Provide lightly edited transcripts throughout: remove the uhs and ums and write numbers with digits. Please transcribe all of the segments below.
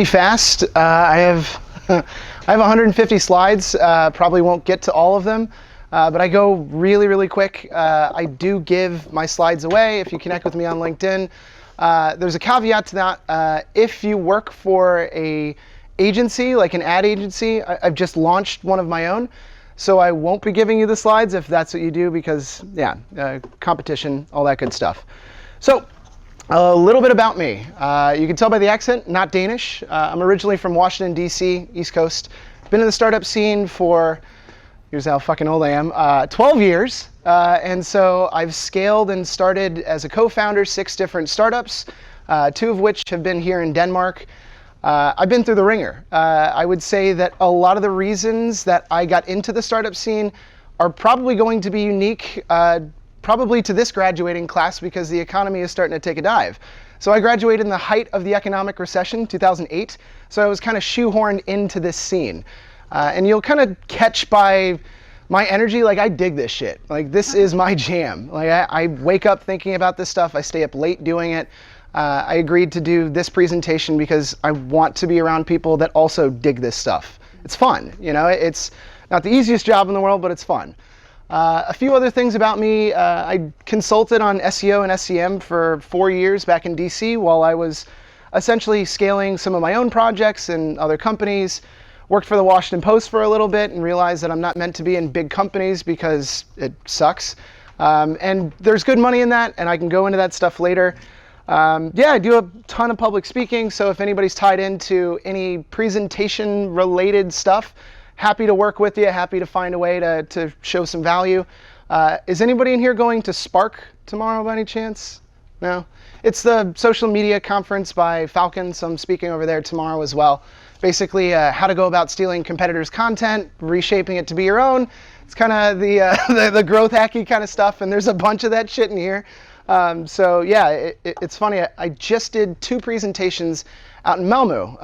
fast. I have I have 150 slides. Probably won't get to all of them, but I go really, really quick. I do give my slides away if you connect with me on LinkedIn. There's a caveat to that. If you work for a agency, like an ad agency, I've just launched one of my own, so I won't be giving you the slides if that's what you do, because yeah, competition, all that good stuff. So a little bit about me. You can tell by the accent, not Danish. I'm originally from Washington, D.C., East Coast. Been in the startup scene for, here's how fucking old I am, 12 years. And so I've scaled and started as a co-founder 6 different startups, 2 of which have been here in Denmark. I've been through the ringer. I would say that a lot of the reasons that I got into the startup scene are probably going to be unique, probably to this graduating class, because the economy is starting to take a dive. So I graduated in the height of the economic recession, 2008. So I was kind of shoehorned into this scene. And you'll kind of catch by my energy, like I dig this shit. Like this is my jam. Like I wake up thinking about this stuff. I stay up late doing it. I agreed to do this presentation because I want to be around people that also dig this stuff. It's fun, you know. It's not the easiest job in the world, but it's fun. A few other things about me. I consulted on SEO and SEM for 4 years back in DC while I was essentially scaling some of my own projects and other companies. Worked for the Washington Post for a little bit and realized that I'm not meant to be in big companies because it sucks. And there's good money in that, and I can go into that stuff later. Yeah, I do a ton of public speaking, so if anybody's tied into any presentation related stuff, happy to work with you, happy to find a way to show some value. Is anybody in here going to Spark tomorrow by any chance? No? It's the social media conference by Falcon, so I'm speaking over there tomorrow as well. Basically, how to go about stealing competitors' content, reshaping it to be your own. It's kind of the growth hacky kind of stuff, and there's a bunch of that shit in here. So yeah, it's funny. I just did 2 presentations out in Malmö.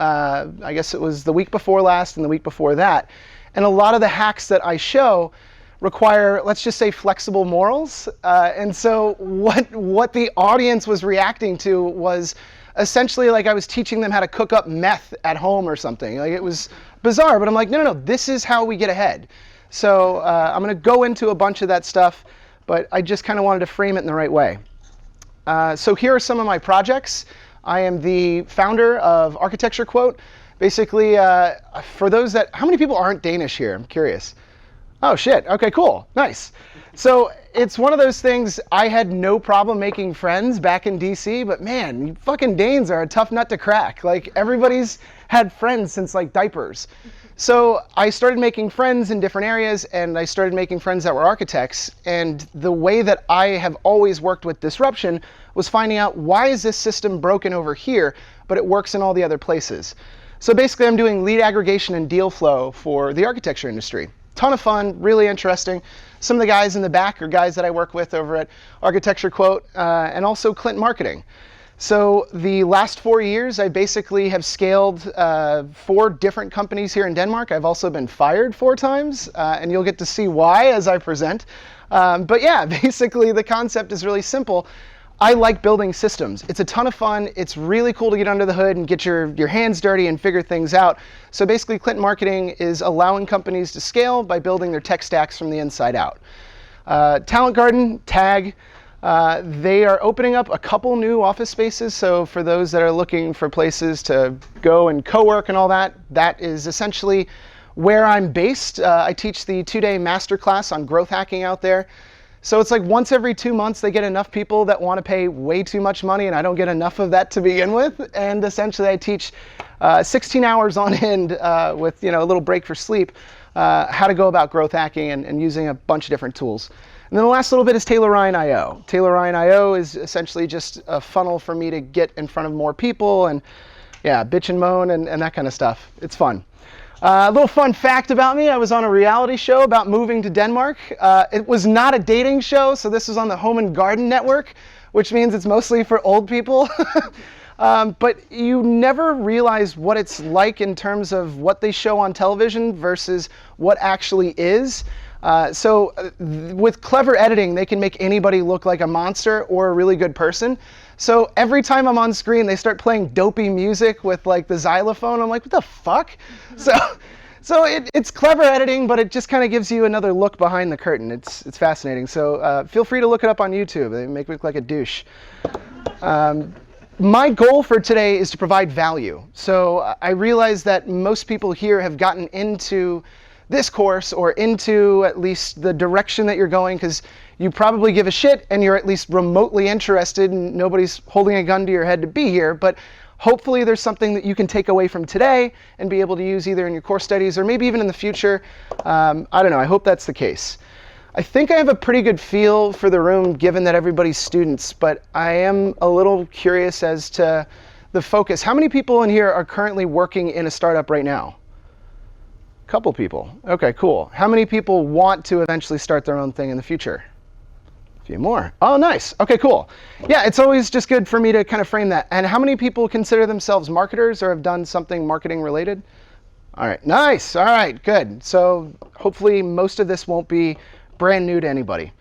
I guess it was the week before last and the week before that. And a lot of the hacks that I show require, let's just say, flexible morals. And so what the audience was reacting to was essentially like I was teaching them how to cook up meth at home or something. Like it was bizarre, but I'm like, no, this is how we get ahead. So I'm going to go into a bunch of that stuff, but I just kind of wanted to frame it in the right way. So here are some of my projects. I am the founder of Architecture Quote. Basically, for those that, how many people aren't Danish here? I'm curious. Oh shit, okay, cool, nice. So it's one of those things, I had no problem making friends back in DC, but man, you fucking Danes are a tough nut to crack. Like everybody's had friends since like diapers. So I started making friends in different areas, and I started making friends that were architects. And the way that I have always worked with disruption was finding out, why is this system broken over here, but it works in all the other places? So basically I'm doing lead aggregation and deal flow for the architecture industry. Ton of fun, really interesting. Some of the guys in the back are guys that I work with over at Architecture Quote, and also Clint Marketing. So the last 4 years, I basically have scaled 4 different companies here in Denmark. I've also been fired 4 times, and you'll get to see why as I present. But yeah, basically the concept is really simple. I like building systems. It's a ton of fun. It's really cool to get under the hood and get your hands dirty and figure things out. So basically, Clint Marketing is allowing companies to scale by building their tech stacks from the inside out. Talent Garden, Tag, they are opening up a couple new office spaces. So for those that are looking for places to go and co-work and all that, that is essentially where I'm based. I teach the 2-day Masterclass on growth hacking out there. So it's like once every 2 months, they get enough people that want to pay way too much money, and I don't get enough of that to begin with. And essentially, I teach 16 hours on end with a little break for sleep, how to go about growth hacking and using a bunch of different tools. And then the last little bit is Taylor Ryan IO. Taylor Ryan IO is essentially just a funnel for me to get in front of more people and yeah, bitch and moan and that kind of stuff. It's fun. A little fun fact about me, I was on a reality show about moving to Denmark. It was not a dating show, so this was on the Home and Garden Network, which means it's mostly for old people. But you never realize what it's like in terms of what they show on television versus what actually is. With clever editing, they can make anybody look like a monster or a really good person. So every time I'm on screen, they start playing dopey music with like the xylophone. I'm like, what the fuck? It's clever editing, but it just kind of gives you another look behind the curtain. It's fascinating. So feel free to look it up on YouTube. They make me look like a douche. My goal for today is to provide value. So I realize that most people here have gotten into this course or into at least the direction that you're going because you probably give a shit and you're at least remotely interested and nobody's holding a gun to your head to be here. But hopefully there's something that you can take away from today and be able to use either in your course studies or maybe even in the future. I don't know. I hope that's the case. I think I have a pretty good feel for the room given that everybody's students, but I am a little curious as to the focus. How many people in here are currently working in a startup right now? A couple people. Okay, cool. How many people want to eventually start their own thing in the future? A few more. Oh, nice. Okay, cool. Yeah, it's always just good for me to kind of frame that. And how many people consider themselves marketers or have done something marketing related? All right, nice. All right, good. So hopefully most of this won't be brand new to anybody.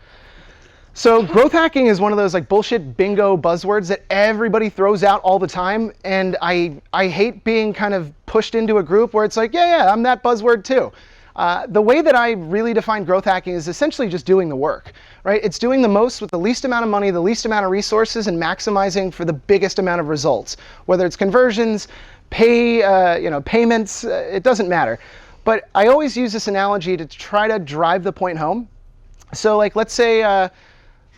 So growth hacking is one of those like bullshit bingo buzzwords that everybody throws out all the time. And I hate being kind of pushed into a group where it's like, yeah, I'm that buzzword too. The way that I really define growth hacking is essentially just doing the work, right? It's doing the most with the least amount of money, the least amount of resources, and maximizing for the biggest amount of results. Whether it's conversions, payments, it doesn't matter. But I always use this analogy to try to drive the point home. So like, let's say, all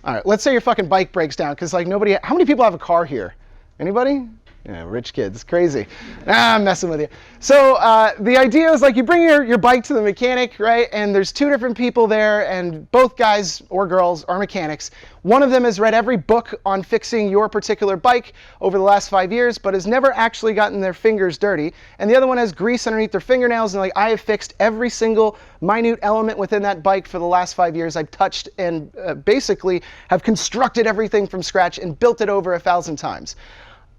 right, let's say your fucking bike breaks down because like nobody, how many people have a car here? Anybody? Yeah, rich kids, crazy. I'm messing with you. So the idea is like you bring your bike to the mechanic, right? And there's two different people there and both guys or girls are mechanics. One of them has read every book on fixing your particular bike over the last 5 years, but has never actually gotten their fingers dirty. And the other one has grease underneath their fingernails and like, I have fixed every single minute element within that bike for the last 5 years. I've touched and basically have constructed everything from scratch and built it over 1,000 times.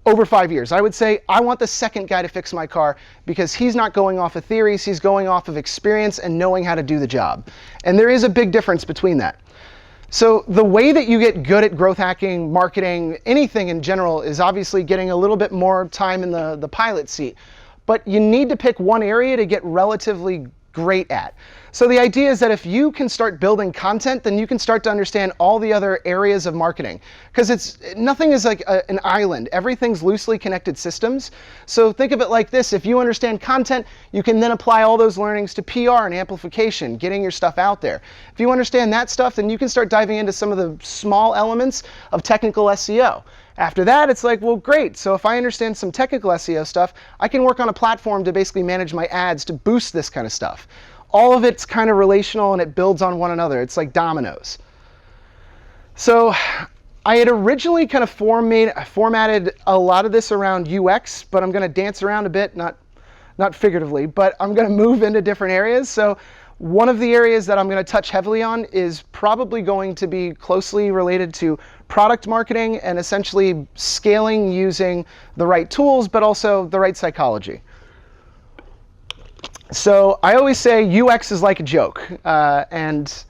Over 5 years. I would say I want the second guy to fix my car because he's not going off of theories, he's going off of experience and knowing how to do the job. And there is a big difference between that. So the way that you get good at growth hacking, marketing, anything in general is obviously getting a little bit more time in the pilot seat. But you need to pick one area to get relatively great at. So the idea is that if you can start building content, then you can start to understand all the other areas of marketing. Because nothing is like an island. Everything's loosely connected systems. So think of it like this. If you understand content, you can then apply all those learnings to PR and amplification, getting your stuff out there. If you understand that stuff, then you can start diving into some of the small elements of technical SEO. After that, it's like, well, great. So if I understand some technical SEO stuff, I can work on a platform to basically manage my ads to boost this kind of stuff. All of it's kind of relational and it builds on one another. It's like dominoes. So I had originally kind of formatted a lot of this around UX, but I'm going to dance around a bit, not figuratively, but I'm going to move into different areas. So one of the areas that I'm going to touch heavily on is probably going to be closely related to product marketing and essentially scaling using the right tools, but also the right psychology. So I always say UX is like a joke, and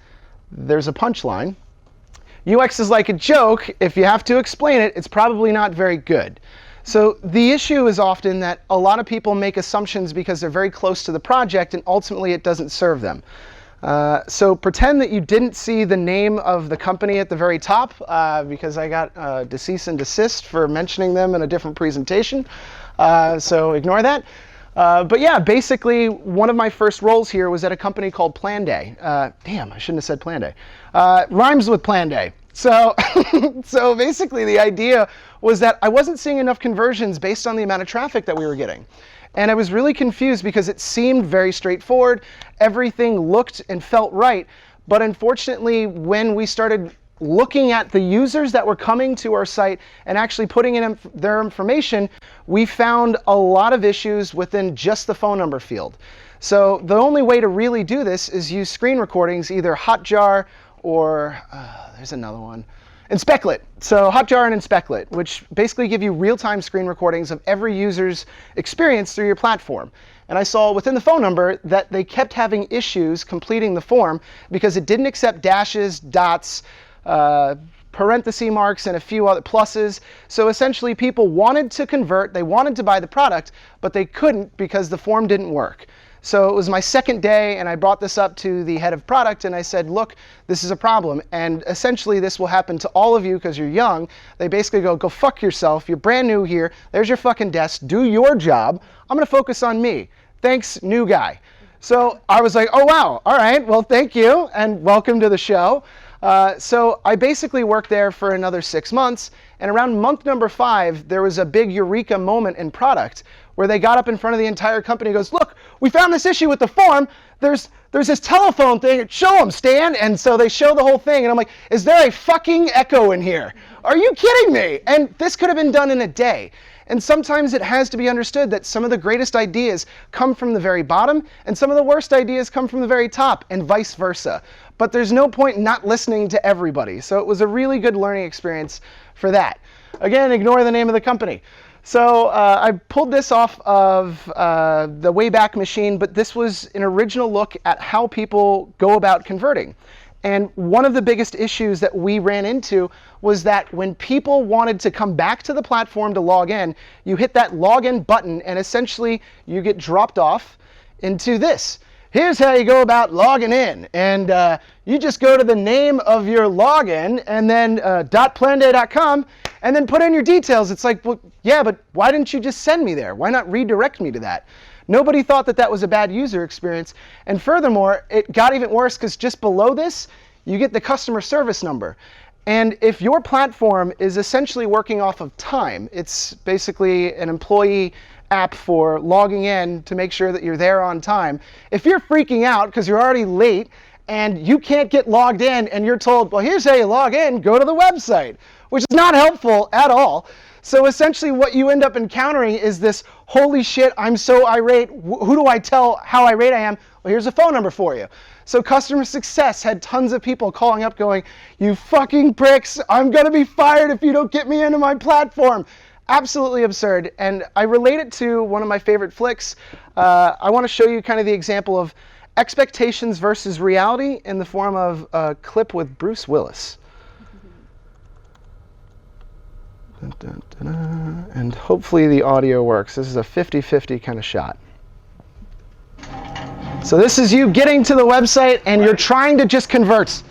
there's a punchline. UX is like a joke. If you have to explain it, it's probably not very good. So the issue is often that a lot of people make assumptions because they're very close to the project and ultimately it doesn't serve them. So pretend that you didn't see the name of the company at the very top because I got cease and desist for mentioning them in a different presentation. So ignore that. But yeah, basically one of my first roles here was at a company called Plan Day. Damn, I shouldn't have said Plan Day. Rhymes with Plan Day. So, so basically the idea was that I wasn't seeing enough conversions based on the amount of traffic that we were getting. And I was really confused because it seemed very straightforward. Everything looked and felt right. But unfortunately, when we started looking at the users that were coming to our site and actually putting in their information, we found a lot of issues within just the phone number field. So the only way to really do this is use screen recordings, either Hotjar or there's another one. And Specklet. So Hotjar and Specklet, which basically give you real-time screen recordings of every user's experience through your platform. And I saw within the phone number that they kept having issues completing the form because it didn't accept dashes, dots, parenthesis marks, and a few other pluses. So essentially people wanted to convert, they wanted to buy the product, but they couldn't because the form didn't work. So it was my second day, and I brought this up to the head of product, and I said, look, this is a problem. And essentially this will happen to all of you because you're young. They basically go fuck yourself. You're brand new here. There's your fucking desk. Do your job. I'm going to focus on me. Thanks, new guy. So I was like, oh, wow. All right. Well, thank you, and welcome to the show. So I basically worked there for another 6 months, and around month number 5, there was a big eureka moment in product where they got up in front of the entire company and goes, look, we found this issue with the form. There's this telephone thing. Show them, Stan. And so they show the whole thing, and I'm like, is there a fucking echo in here? Are you kidding me? And this could have been done in a day. And sometimes it has to be understood that some of the greatest ideas come from the very bottom, and some of the worst ideas come from the very top, and vice versa. But there's no point in not listening to everybody. So it was a really good learning experience for that. Again, ignore the name of the company. So I pulled this off of the Wayback Machine, but this was an original look at how people go about converting. And one of the biggest issues that we ran into was that when people wanted to come back to the platform to log in, you hit that login button, and essentially you get dropped off into this. Here's how you go about logging in. And you just go to the name of your login and then .planday.com and then put in your details. It's like, well, yeah, but why didn't you just send me there? Why not redirect me to that? Nobody thought that that was a bad user experience. And furthermore, it got even worse because just below this, you get the customer service number. And if your platform is essentially working off of time, it's basically an employee app for logging in to make sure that you're there on time. If you're freaking out because you're already late and you can't get logged in and you're told, well, here's how you log in, go to the website, which is not helpful at all. So essentially what you end up encountering is this, holy shit, I'm so irate. Who do I tell how irate I am? Well, here's a phone number for you. So customer success had tons of people calling up going, you fucking pricks, I'm gonna be fired if you don't get me into my platform. Absolutely absurd. And I relate it to one of my favorite flicks. I want to show you kind of the example of expectations versus reality in the form of a clip with Bruce Willis. And hopefully the audio works. This is a 50-50 kind of shot. So this is you getting to the website and you're trying to just convert.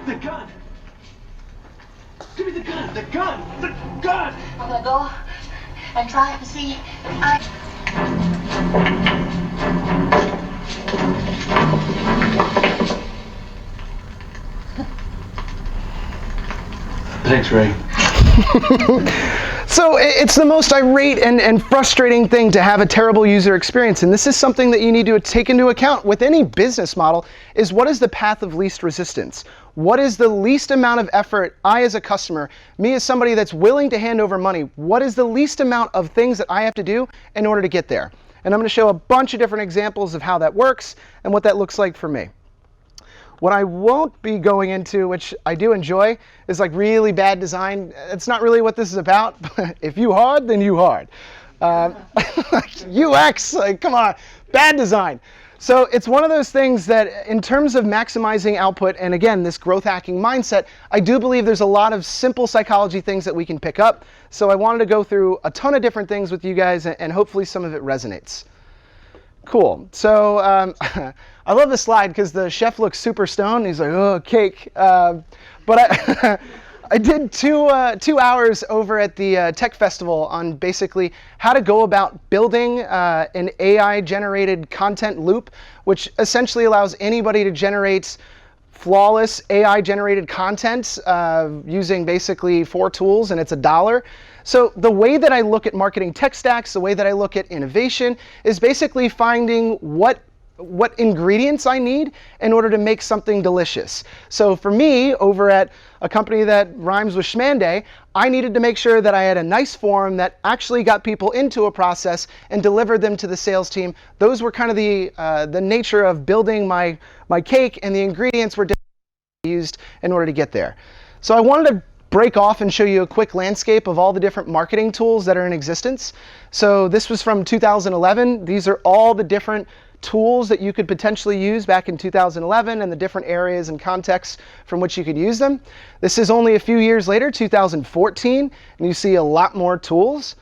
The gun! Give me the gun! The gun! The gun! I'm gonna go and try to see. Thanks, Ray. So it's the most irate and frustrating thing to have a terrible user experience. And this is something that you need to take into account with any business model is what is the path of least resistance? What is the least amount of effort I as a customer, me as somebody that's willing to hand over money, what is the least amount of things that I have to do in order to get there? And I'm going to show a bunch of different examples of how that works and what that looks like for me. What I won't be going into, which I do enjoy, is like really bad design. It's not really what this is about. If you hard, then you hard. UX, like, come on, bad design. So it's one of those things that in terms of maximizing output, and again, this growth hacking mindset, I do believe there's a lot of simple psychology things that we can pick up. So I wanted to go through a ton of different things with you guys, and hopefully some of it resonates. Cool. So I love this slide because the chef looks super stoned. He's like, oh, cake. But I did two hours over at the Tech Festival on basically how to go about building an AI-generated content loop, which essentially allows anybody to generate flawless AI-generated content using basically 4 tools, and it's $1. So the way that I look at marketing tech stacks, the way that I look at innovation, is basically finding what ingredients I need in order to make something delicious. So for me, over at a company that rhymes with Schmanday, I needed to make sure that I had a nice form that actually got people into a process and delivered them to the sales team. Those were kind of the nature of building my cake, and the ingredients were used in order to get there. So I wanted to break off and show you a quick landscape of all the different marketing tools that are in existence. So this was from 2011. These are all the different tools that you could potentially use back in 2011 and the different areas and contexts from which you could use them. This is only a few years later, 2014, and you see a lot more tools.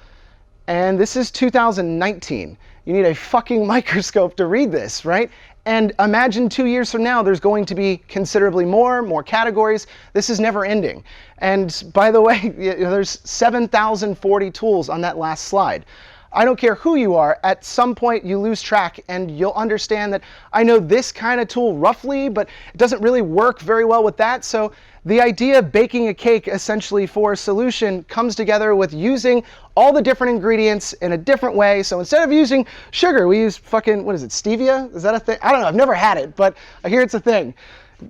And this is 2019. You need a fucking microscope to read this, right? And imagine 2 years from now, there's going to be considerably more categories. This is never ending. And by the way, there's 7,040 tools on that last slide. I don't care who you are, at some point you lose track and you'll understand that I know this kind of tool roughly, but it doesn't really work very well with that. So the idea of baking a cake essentially for a solution comes together with using all the different ingredients in a different way. So instead of using sugar, we use fucking, what is it, stevia? Is that a thing? I don't know, I've never had it, but I hear it's a thing.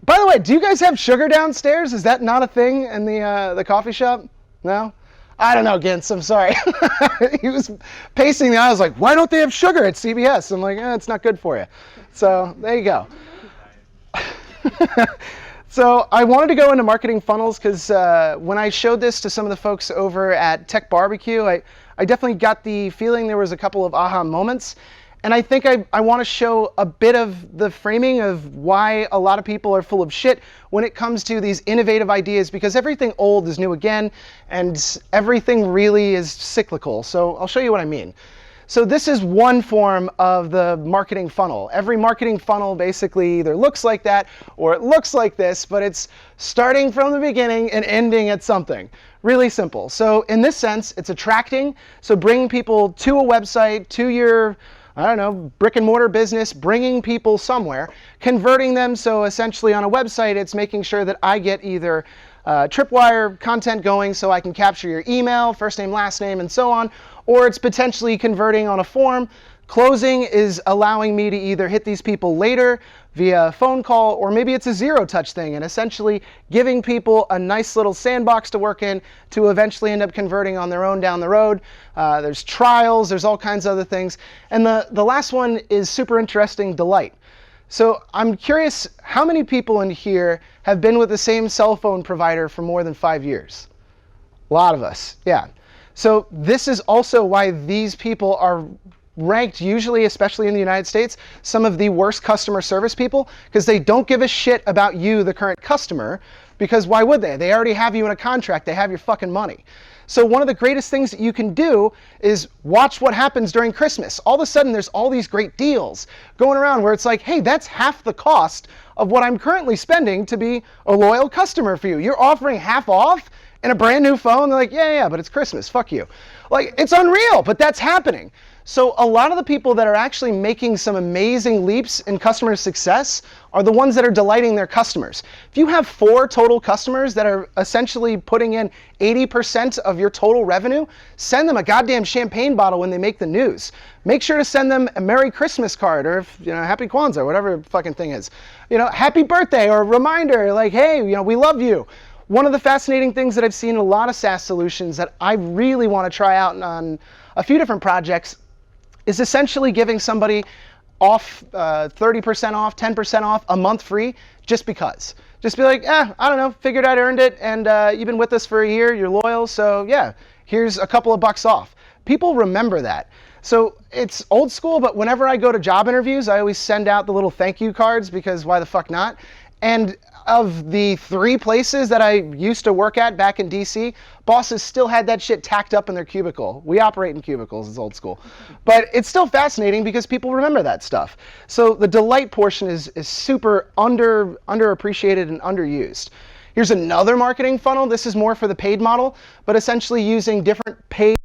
By the way, do you guys have sugar downstairs? Is that not a thing in the coffee shop? No? I don't know, Gintz, I'm sorry. He was pacing the aisles like, why don't they have sugar at CBS? I'm like, it's not good for you. So there you go. So I wanted to go into marketing funnels because when I showed this to some of the folks over at Tech Barbecue, I definitely got the feeling there was a couple of aha moments. And I think I want to show a bit of the framing of why a lot of people are full of shit when it comes to these innovative ideas, because everything old is new again, and everything really is cyclical. So I'll show you what I mean. So this is one form of the marketing funnel. Every marketing funnel basically either looks like that or it looks like this, but it's starting from the beginning and ending at something. Really simple. So in this sense, it's attracting. So bringing people to a website, to your, I don't know, brick and mortar business, bringing people somewhere, converting them. So essentially on a website, it's making sure that I get either tripwire content going so I can capture your email, first name, last name, and so on, or it's potentially converting on a form. Closing is allowing me to either hit these people later via phone call, or maybe it's a zero-touch thing and essentially giving people a nice little sandbox to work in to eventually end up converting on their own down the road. There's trials, there's all kinds of other things. And the last one is super interesting, delight. So I'm curious, how many people in here have been with the same cell phone provider for more than 5 years? A lot of us, yeah. So this is also why these people are ranked usually, especially in the United States, some of the worst customer service people, because they don't give a shit about you, the current customer, because why would they? They already have you in a contract, they have your fucking money. So one of the greatest things that you can do is watch what happens during Christmas. All of a sudden there's all these great deals going around where it's like, hey, that's half the cost of what I'm currently spending to be a loyal customer for you. You're offering half off and a brand new phone. They're like, yeah, but it's Christmas, fuck you. Like, it's unreal, but that's happening. So a lot of the people that are actually making some amazing leaps in customer success are the ones that are delighting their customers. If you have 4 total customers that are essentially putting in 80% of your total revenue, send them a goddamn champagne bottle when they make the news. Make sure to send them a Merry Christmas card, or Happy Kwanzaa, whatever the fucking thing is. Happy birthday, or a reminder like, hey, we love you. One of the fascinating things that I've seen in a lot of SaaS solutions that I really want to try out on a few different projects is essentially giving somebody off 30% off, 10% off, a month free, just because. Just be like, I don't know, figured I'd earned it, and you've been with us for a year, you're loyal, so yeah, here's a couple of bucks off. People remember that. So it's old school, but whenever I go to job interviews, I always send out the little thank you cards, because why the fuck not? And of the 3 places that I used to work at back in DC, bosses still had that shit tacked up in their cubicle. We operate in cubicles, it's old school. But it's still fascinating because people remember that stuff. So the delight portion is super underappreciated and underused. Here's another marketing funnel. This is more for the paid model, but essentially using different paid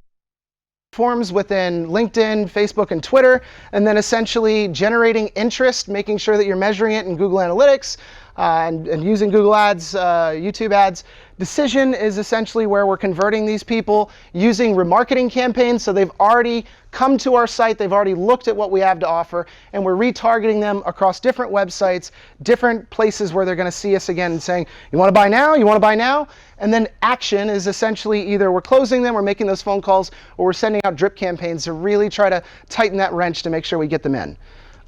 forms within LinkedIn, Facebook, and Twitter, and then essentially generating interest, making sure that you're measuring it in Google Analytics, and using Google Ads, YouTube Ads. Decision is essentially where we're converting these people using remarketing campaigns. So they've already come to our site, they've already looked at what we have to offer, and we're retargeting them across different websites, different places where they're going to see us again and saying, you want to buy now? You want to buy now? And then action is essentially either we're closing them, we're making those phone calls, or we're sending out drip campaigns to really try to tighten that wrench to make sure we get them in.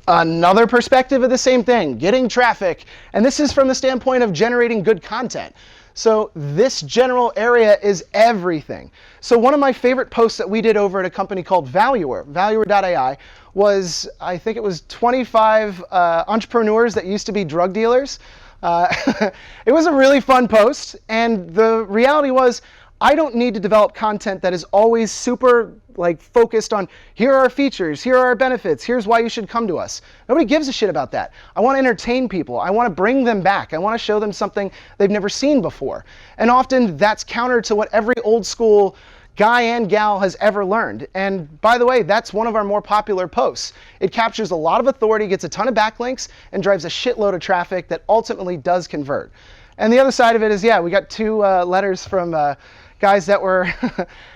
Another perspective of the same thing, getting traffic. And this is from the standpoint of generating good content. So this general area is everything. So one of my favorite posts that we did over at a company called Valuer.ai, was, I think it was 25 entrepreneurs that used to be drug dealers. It was a really fun post, and the reality was, I don't need to develop content that is always super focused on, here are our features, here are our benefits, here's why you should come to us. Nobody gives a shit about that. I want to entertain people. I want to bring them back. I want to show them something they've never seen before. And often that's counter to what every old school guy and gal has ever learned. And by the way, that's one of our more popular posts. It captures a lot of authority, gets a ton of backlinks, and drives a shitload of traffic that ultimately does convert. And the other side of it is, yeah, we got 2 letters from guys that were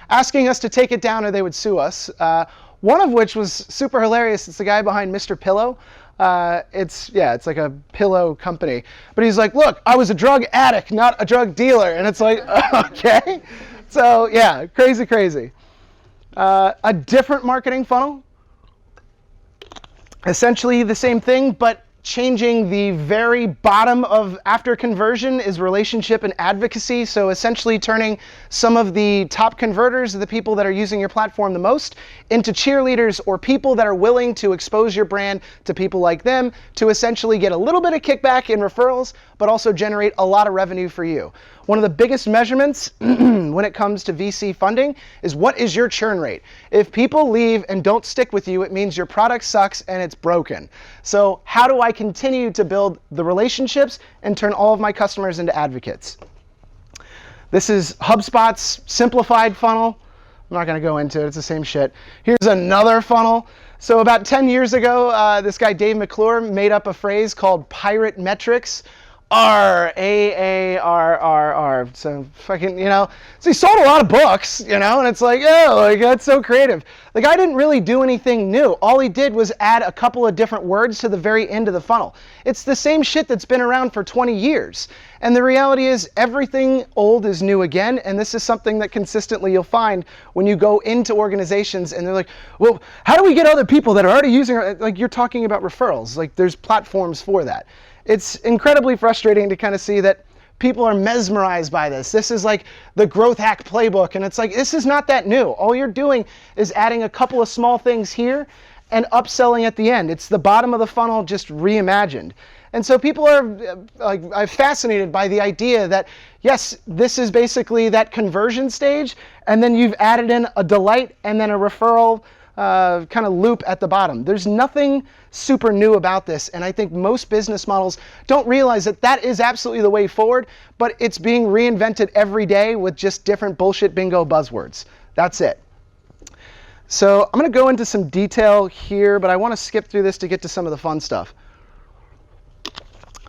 asking us to take it down or they would sue us. One of which was super hilarious. It's the guy behind Mr. Pillow. It's like a pillow company. But he's like, look, I was a drug addict, not a drug dealer. And it's like, okay. So yeah, crazy. A different marketing funnel. Essentially the same thing, but changing the very bottom of after conversion is relationship and advocacy. So essentially turning some of the top converters, the people that are using your platform the most, into cheerleaders or people that are willing to expose your brand to people like them to essentially get a little bit of kickback in referrals, but also generate a lot of revenue for you. One of the biggest measurements when it comes to VC funding is, what is your churn rate? If people leave and don't stick with you, it means your product sucks and it's broken. So how do I continue to build the relationships and turn all of my customers into advocates? This is HubSpot's simplified funnel. I'm not going to go into it. It's the same shit. Here's another funnel. So about 10 years ago, this guy Dave McClure made up a phrase called pirate metrics. RAARR. So fucking, so he sold a lot of books, and it's like, oh, that's so creative. The guy didn't really do anything new. All he did was add a couple of different words to the very end of the funnel. It's the same shit that's been around for 20 years. And the reality is, everything old is new again, and this is something that consistently you'll find when you go into organizations and they're like, well, how do we get other people that are already using our, you're talking about referrals, there's platforms for that. It's incredibly frustrating to kind of see that people are mesmerized by this. This is like the growth hack playbook, and it's like, this is not that new. All you're doing is adding a couple of small things here and upselling at the end. It's the bottom of the funnel just reimagined. And so people are fascinated by the idea that, yes, this is basically that conversion stage, and then you've added in a delight and then a referral kind of loop at the bottom. There's nothing super new about this, and I think most business models don't realize that that is absolutely the way forward, but it's being reinvented every day with just different bullshit bingo buzzwords. That's it. So I'm going to go into some detail here, but I want to skip through this to get to some of the fun stuff.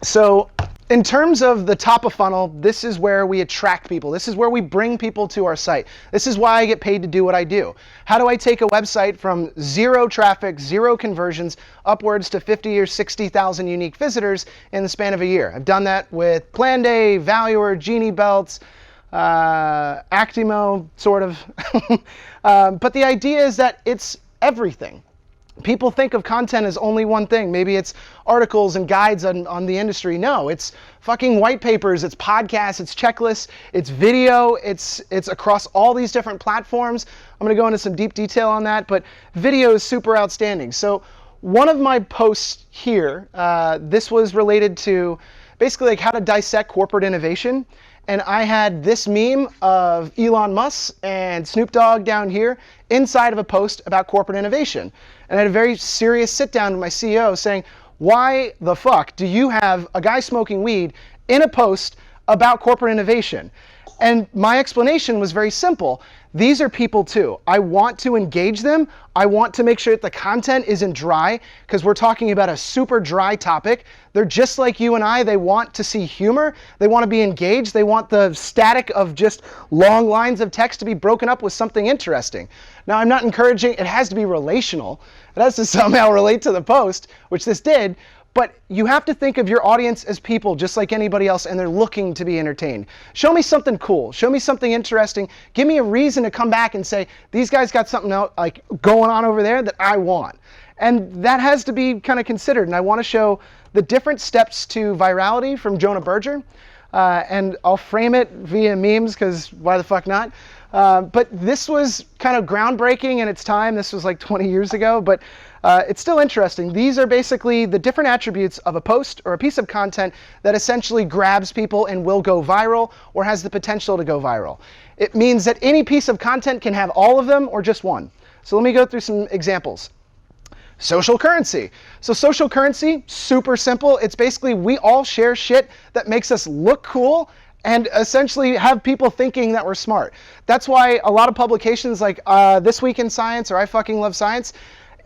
So in terms of the top of funnel, this is where we attract people. This is where we bring people to our site. This is why I get paid to do what I do. How do I take a website from 0 traffic, 0 conversions, upwards to 50 or 60,000 unique visitors in the span of a year? I've done that with Planday, Valuer, Genie Belts, Actimo, sort of. But the idea is that it's everything. People think of content as only one thing. Maybe it's articles and guides on the industry. No, it's fucking white papers, it's podcasts, it's checklists, it's video, it's across all these different platforms. I'm going to go into some deep detail on that, but video is super outstanding. So one of my posts here, this was related to basically like how to dissect corporate innovation. And I had this meme of Elon Musk and Snoop Dogg down here inside of a post about corporate innovation. And I had a very serious sit down with my CEO saying, why the fuck do you have a guy smoking weed in a post about corporate innovation? And my explanation was very simple. These are people too. I want to engage them. I want to make sure that the content isn't dry, because we're talking about a super dry topic. They're just like you and I. They want to see humor. They want to be engaged. They want the static of just long lines of text to be broken up with something interesting. Now, I'm not encouraging, it has to be relational. It has to somehow relate to the post, which this did. But you have to think of your audience as people just like anybody else, and they're looking to be entertained. Show me something cool. Show me something interesting. Give me a reason to come back and say, these guys got something out, like going on over there that I want. And that has to be kind of considered. And I want to show the different steps to virality from Jonah Berger. and I'll frame it via memes because why the fuck not? But this was kind of groundbreaking in its time. This was like 20 years ago, but it's still interesting. These are basically the different attributes of a post or a piece of content that essentially grabs people and will go viral or has the potential to go viral. It means that any piece of content can have all of them or just one. So let me go through some examples. Social currency. So social currency, super simple. It's basically we all share shit that makes us look cool and essentially have people thinking that we're smart. That's why a lot of publications like This Week in Science or I Fucking Love Science,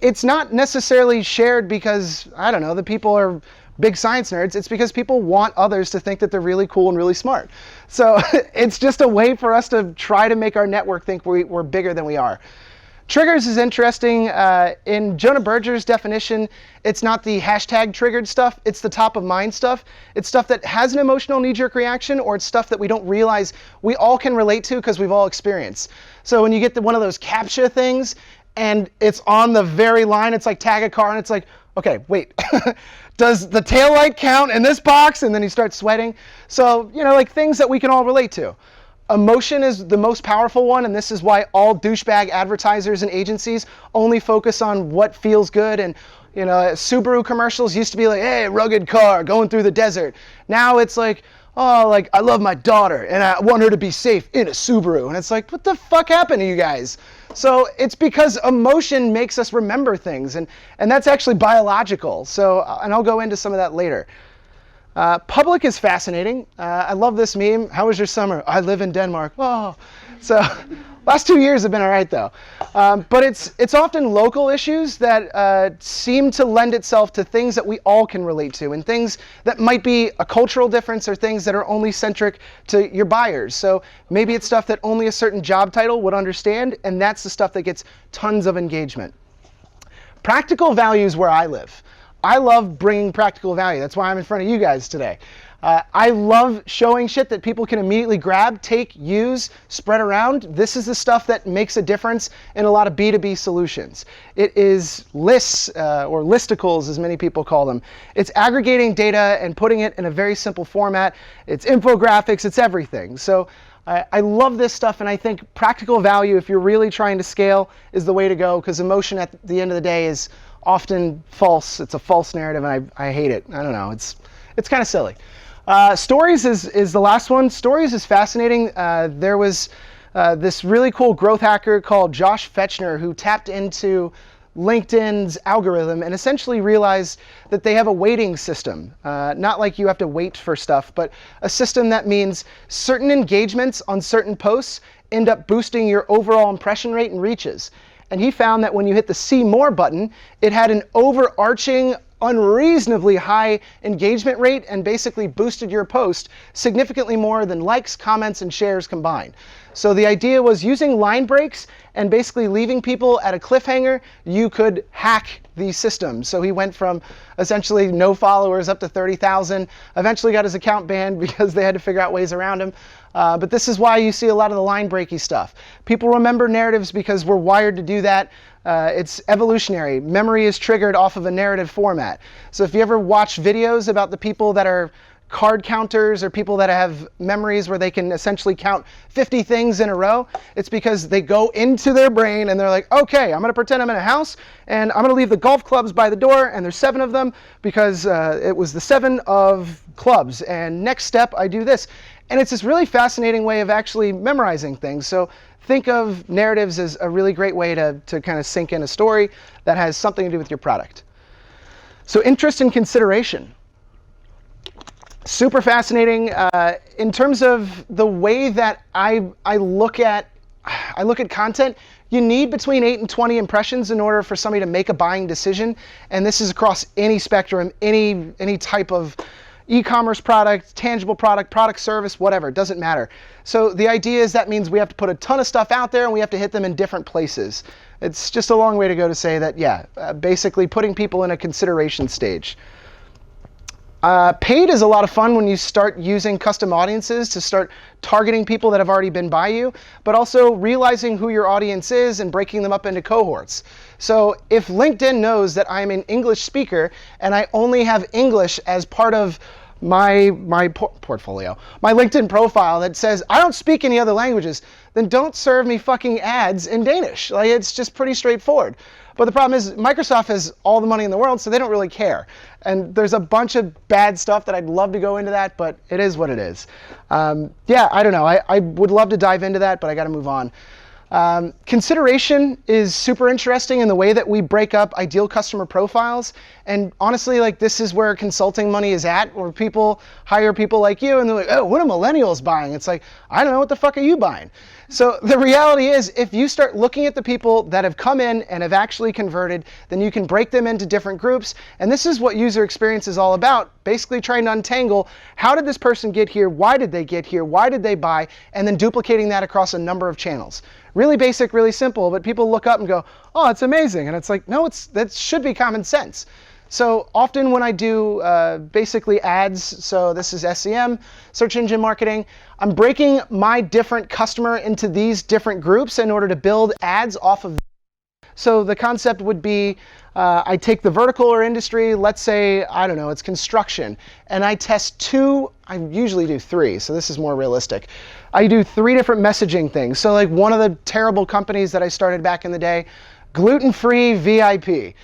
it's not necessarily shared because, I don't know, the people are big science nerds. It's because people want others to think that they're really cool and really smart. So it's just a way for us to try to make our network think we're bigger than we are. Triggers is interesting. In Jonah Berger's definition, it's not the hashtag triggered stuff, it's the top of mind stuff. It's stuff that has an emotional knee-jerk reaction, or it's stuff that we don't realize we all can relate to because we've all experienced. So when you get to one of those CAPTCHA things, and it's on the very line, it's like tag a car, and it's like, okay, wait, does the taillight count in this box? And then you start sweating. So, you know, like things that we can all relate to. Emotion is the most powerful one, and this is why all douchebag advertisers and agencies only focus on what feels good. And you know, Subaru commercials used to be like, hey, rugged car going through the desert. Now it's like, oh, like I love my daughter and I want her to be safe in a Subaru. And it's like, what the fuck happened to you guys? So it's because emotion makes us remember things, and that's actually biological. So, and I'll go into some of that later. Public is fascinating. I love this meme. How was your summer? I live in Denmark. Oh, so last 2 years have been all right though. But it's often local issues that seem to lend itself to things that we all can relate to, and things that might be a cultural difference or things that are only centric to your buyers. So maybe it's stuff that only a certain job title would understand, and that's the stuff that gets tons of engagement. Practical value is where I live. I love bringing practical value. That's why I'm in front of you guys today. I love showing shit that people can immediately grab, take, use, spread around. This is the stuff that makes a difference in a lot of B2B solutions. It is lists, or listicles as many people call them. It's aggregating data and putting it in a very simple format. It's infographics, it's everything. So I love this stuff, and I think practical value, if you're really trying to scale, is the way to go, because emotion at the end of the day is often false. It's a false narrative, and I hate it. I don't know. It's kind of silly. Stories is the last one. Stories is fascinating. There was this really cool growth hacker called Josh Fechner who tapped into LinkedIn's algorithm and essentially realized that they have a weighting system. Not like you have to wait for stuff, but a system that means certain engagements on certain posts end up boosting your overall impression rate and reaches. And he found that when you hit the See More button, it had an overarching, unreasonably high engagement rate and basically boosted your post significantly more than likes, comments, and shares combined. So the idea was using line breaks and basically leaving people at a cliffhanger, you could hack these systems. So he went from essentially no followers up to 30,000, eventually got his account banned because they had to figure out ways around him. But this is why you see a lot of the line breaky stuff. People remember narratives because we're wired to do that. It's evolutionary. Memory is triggered off of a narrative format. So if you ever watch videos about the people that are card counters or people that have memories where they can essentially count 50 things in a row, it's because they go into their brain and they're like, okay, I'm going to pretend I'm in a house and I'm going to leave the golf clubs by the door, and there's 7 of them because it was the 7 of clubs, and next step I do this. And it's this really fascinating way of actually memorizing things. So think of narratives as a really great way to kind of sink in a story that has something to do with your product. So interest and consideration. Super fascinating. In terms of the way that I look at content, you need between 8 and 20 impressions in order for somebody to make a buying decision. And this is across any spectrum, any type of e-commerce product, tangible product, product service, whatever, it doesn't matter. So the idea is that means we have to put a ton of stuff out there and we have to hit them in different places. It's just a long way to go to say that, yeah, basically putting people in a consideration stage. Paid is a lot of fun when you start using custom audiences to start targeting people that have already been by you, but also realizing who your audience is and breaking them up into cohorts. So if LinkedIn knows that I'm an English speaker and I only have English as part of my portfolio, my LinkedIn profile that says I don't speak any other languages, then don't serve me fucking ads in Danish. Like, it's just pretty straightforward. But the problem is Microsoft has all the money in the world, so they don't really care. And there's a bunch of bad stuff that I'd love to go into that, but it is what it is. Yeah, I don't know. I would love to dive into that, but I got to move on. Consideration is super interesting in the way that we break up ideal customer profiles. And honestly, like, this is where consulting money is at, where people hire people like you and they're like, oh, what are millennials buying? It's like, I don't know, what the fuck are you buying? So the reality is, if you start looking at the people that have come in and have actually converted, then you can break them into different groups. And this is what user experience is all about, basically trying to untangle, how did this person get here? Why did they get here? Why did they buy? And then duplicating that across a number of channels. Really basic, really simple, but people look up and go, oh, it's amazing. And it's like, no, that should be common sense. So often when I do basically ads, so this is SEM, search engine marketing, I'm breaking my different customer into these different groups in order to build ads off of them. So the concept would be, I take the vertical or industry, let's say, I don't know, it's construction, and I test two, I usually do three, so this is more realistic. I do 3 different messaging things. So like one of the terrible companies that I started back in the day, gluten-free VIP.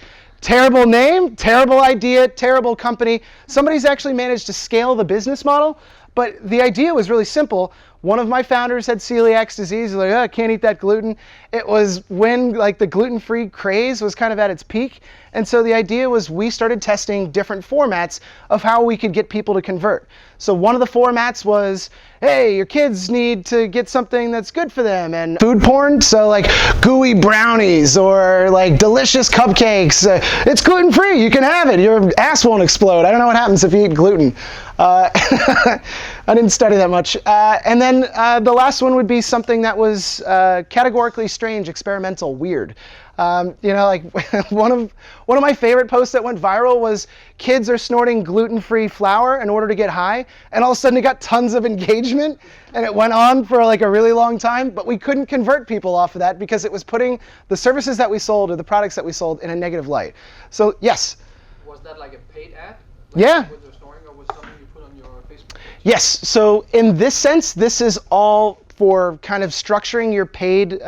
Terrible name, terrible idea, terrible company. Somebody's actually managed to scale the business model, but the idea was really simple. One of my founders had celiac disease. Like, oh, I can't eat that gluten. It was when like the gluten-free craze was kind of at its peak. And so the idea was we started testing different formats of how we could get people to convert. So one of the formats was, hey, your kids need to get something that's good for them, and food porn, so like gooey brownies or like delicious cupcakes. It's gluten-free, you can have it, your ass won't explode. I don't know what happens if you eat gluten. I didn't study that much. And then the last one would be something that was categorically strange, experimental, weird. You know, like one of my favorite posts that went viral was kids are snorting gluten-free flour in order to get high, and all of a sudden it got tons of engagement, and it went on for like a really long time, but we couldn't convert people off of that because it was putting the services that we sold or the products that we sold in a negative light. So yes. Was that like a paid ad? Yeah. With the snoring, or was something you put on your Facebook page? Yes. So in this sense, this is all for kind of structuring your paid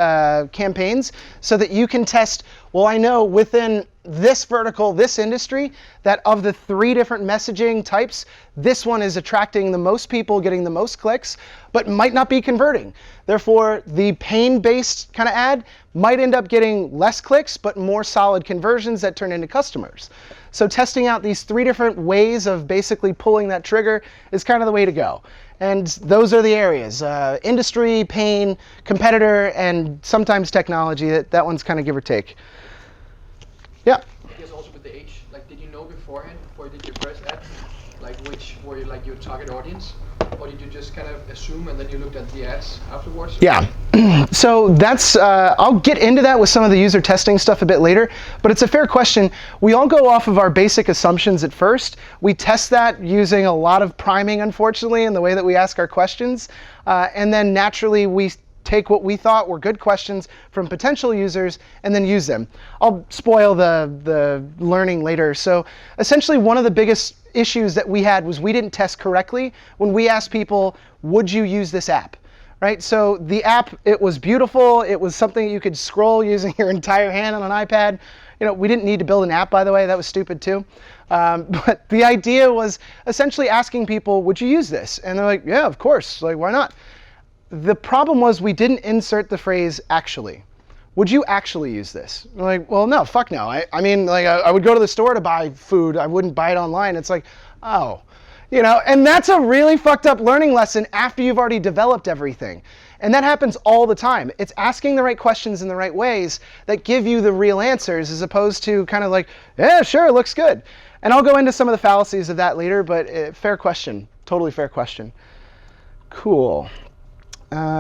campaigns so that you can test, well, I know within this vertical, this industry, that of the 3 different messaging types, this one is attracting the most people, getting the most clicks, but might not be converting. Therefore, the pain-based kind of ad might end up getting less clicks, but more solid conversions that turn into customers. So testing out these 3 different ways of basically pulling that trigger is kind of the way to go. And those are the areas, industry, pain, competitor, and sometimes technology. That one's kind of give or take. Yeah. I guess also with the age, like, did you know beforehand, before you did your first ad, like which were like your target audience? Or did you just kind of assume and then you looked at the ads afterwards? Yeah. So that's, I'll get into that with some of the user testing stuff a bit later, but it's a fair question. We all go off of our basic assumptions at first. We test that using a lot of priming, unfortunately, in the way that we ask our questions. And then naturally we take what we thought were good questions from potential users and then use them. I'll spoil the learning later. So essentially one of the biggest issues that we had was we didn't test correctly when we asked people, would you use this app? Right? So the app, it was beautiful. It was something you could scroll using your entire hand on an iPad. You know, we didn't need to build an app, by the way. That was stupid too. But the idea was essentially asking people, would you use this? And they're like, yeah, of course. Like, why not? The problem was we didn't insert the phrase actually. Would you actually use this? I'm like, well, no, fuck no. I mean, like, I would go to the store to buy food. I wouldn't buy it online. It's like, oh, you know, and that's a really fucked up learning lesson after you've already developed everything. And that happens all the time. It's asking the right questions in the right ways that give you the real answers, as opposed to kind of like, yeah, sure, looks good. And I'll go into some of the fallacies of that later, but fair question, totally fair question. Cool.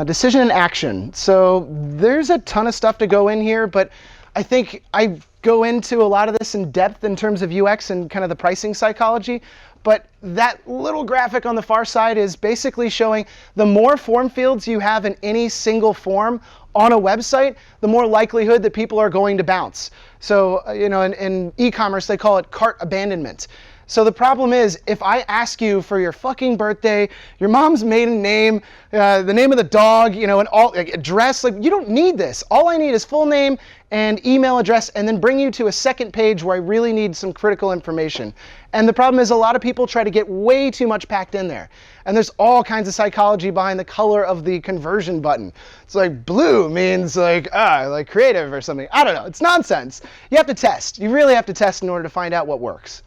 Decision and action. So there's a ton of stuff to go in here, but I think I go into a lot of this in depth in terms of UX and kind of the pricing psychology. But that little graphic on the far side is basically showing the more form fields you have in any single form on a website, the more likelihood that people are going to bounce. So, you know, in e-commerce, they call it cart abandonment. So the problem is, if I ask you for your fucking birthday, your mom's maiden name, the name of the dog, and all address, you don't need this. All I need is full name and email address, and then bring you to a second page where I really need some critical information. And the problem is, a lot of people try to get way too much packed in there. And there's all kinds of psychology behind the color of the conversion button. It's like blue means like creative or something. I don't know. It's nonsense. You have to test. You really have to test in order to find out what works.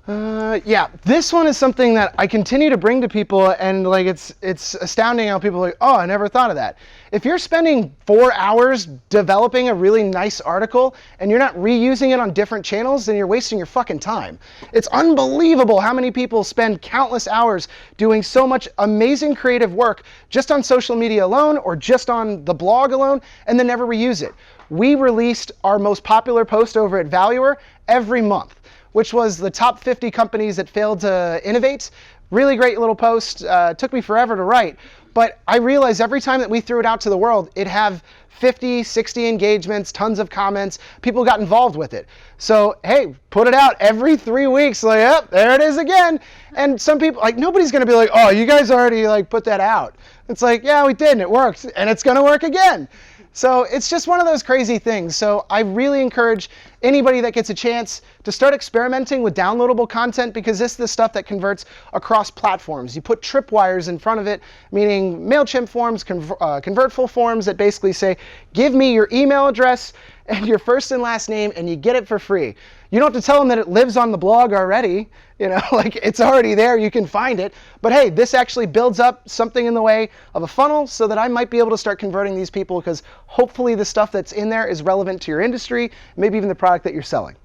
Yeah, this one is something that I continue to bring to people, and it's astounding how people are like, oh, I never thought of that. If you're spending 4 hours developing a really nice article and you're not reusing it on different channels, then you're wasting your fucking time. It's unbelievable how many people spend countless hours doing so much amazing creative work just on social media alone or just on the blog alone and then never reuse it. We released our most popular post over at Valuer every month, which was the top 50 companies that failed to innovate. Really great little post. Took me forever to write. But I realized every time that we threw it out to the world, it'd have 50, 60 engagements, tons of comments. People got involved with it. So, hey, put it out every 3 weeks. Like, yep, there it is again. And some people, nobody's going to be like, oh, you guys already put that out. It's like, yeah, we did, and it worked, and it's going to work again. So it's just one of those crazy things. So I really encourage anybody that gets a chance to start experimenting with downloadable content, because this is the stuff that converts across platforms. You put tripwires in front of it, meaning MailChimp forms, Convertful forms that basically say, give me your email address and your first and last name, and you get it for free. You don't have to tell them that it lives on the blog already. It's already there, you can find it. But hey, this actually builds up something in the way of a funnel so that I might be able to start converting these people, because hopefully the stuff that's in there is relevant to your industry, maybe even the product that you're selling.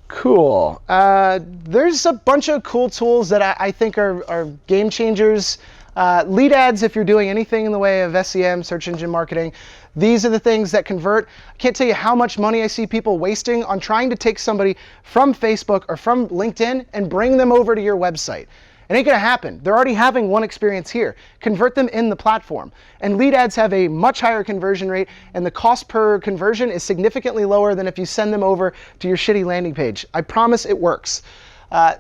Cool. There's a bunch of cool tools that I think are game changers. Lead ads, if you're doing anything in the way of SEM, search engine marketing, these are the things that convert. I can't tell you how much money I see people wasting on trying to take somebody from Facebook or from LinkedIn and bring them over to your website. It ain't gonna happen. They're already having one experience here. Convert them in the platform. And lead ads have a much higher conversion rate, and the cost per conversion is significantly lower than if you send them over to your shitty landing page. I promise it works.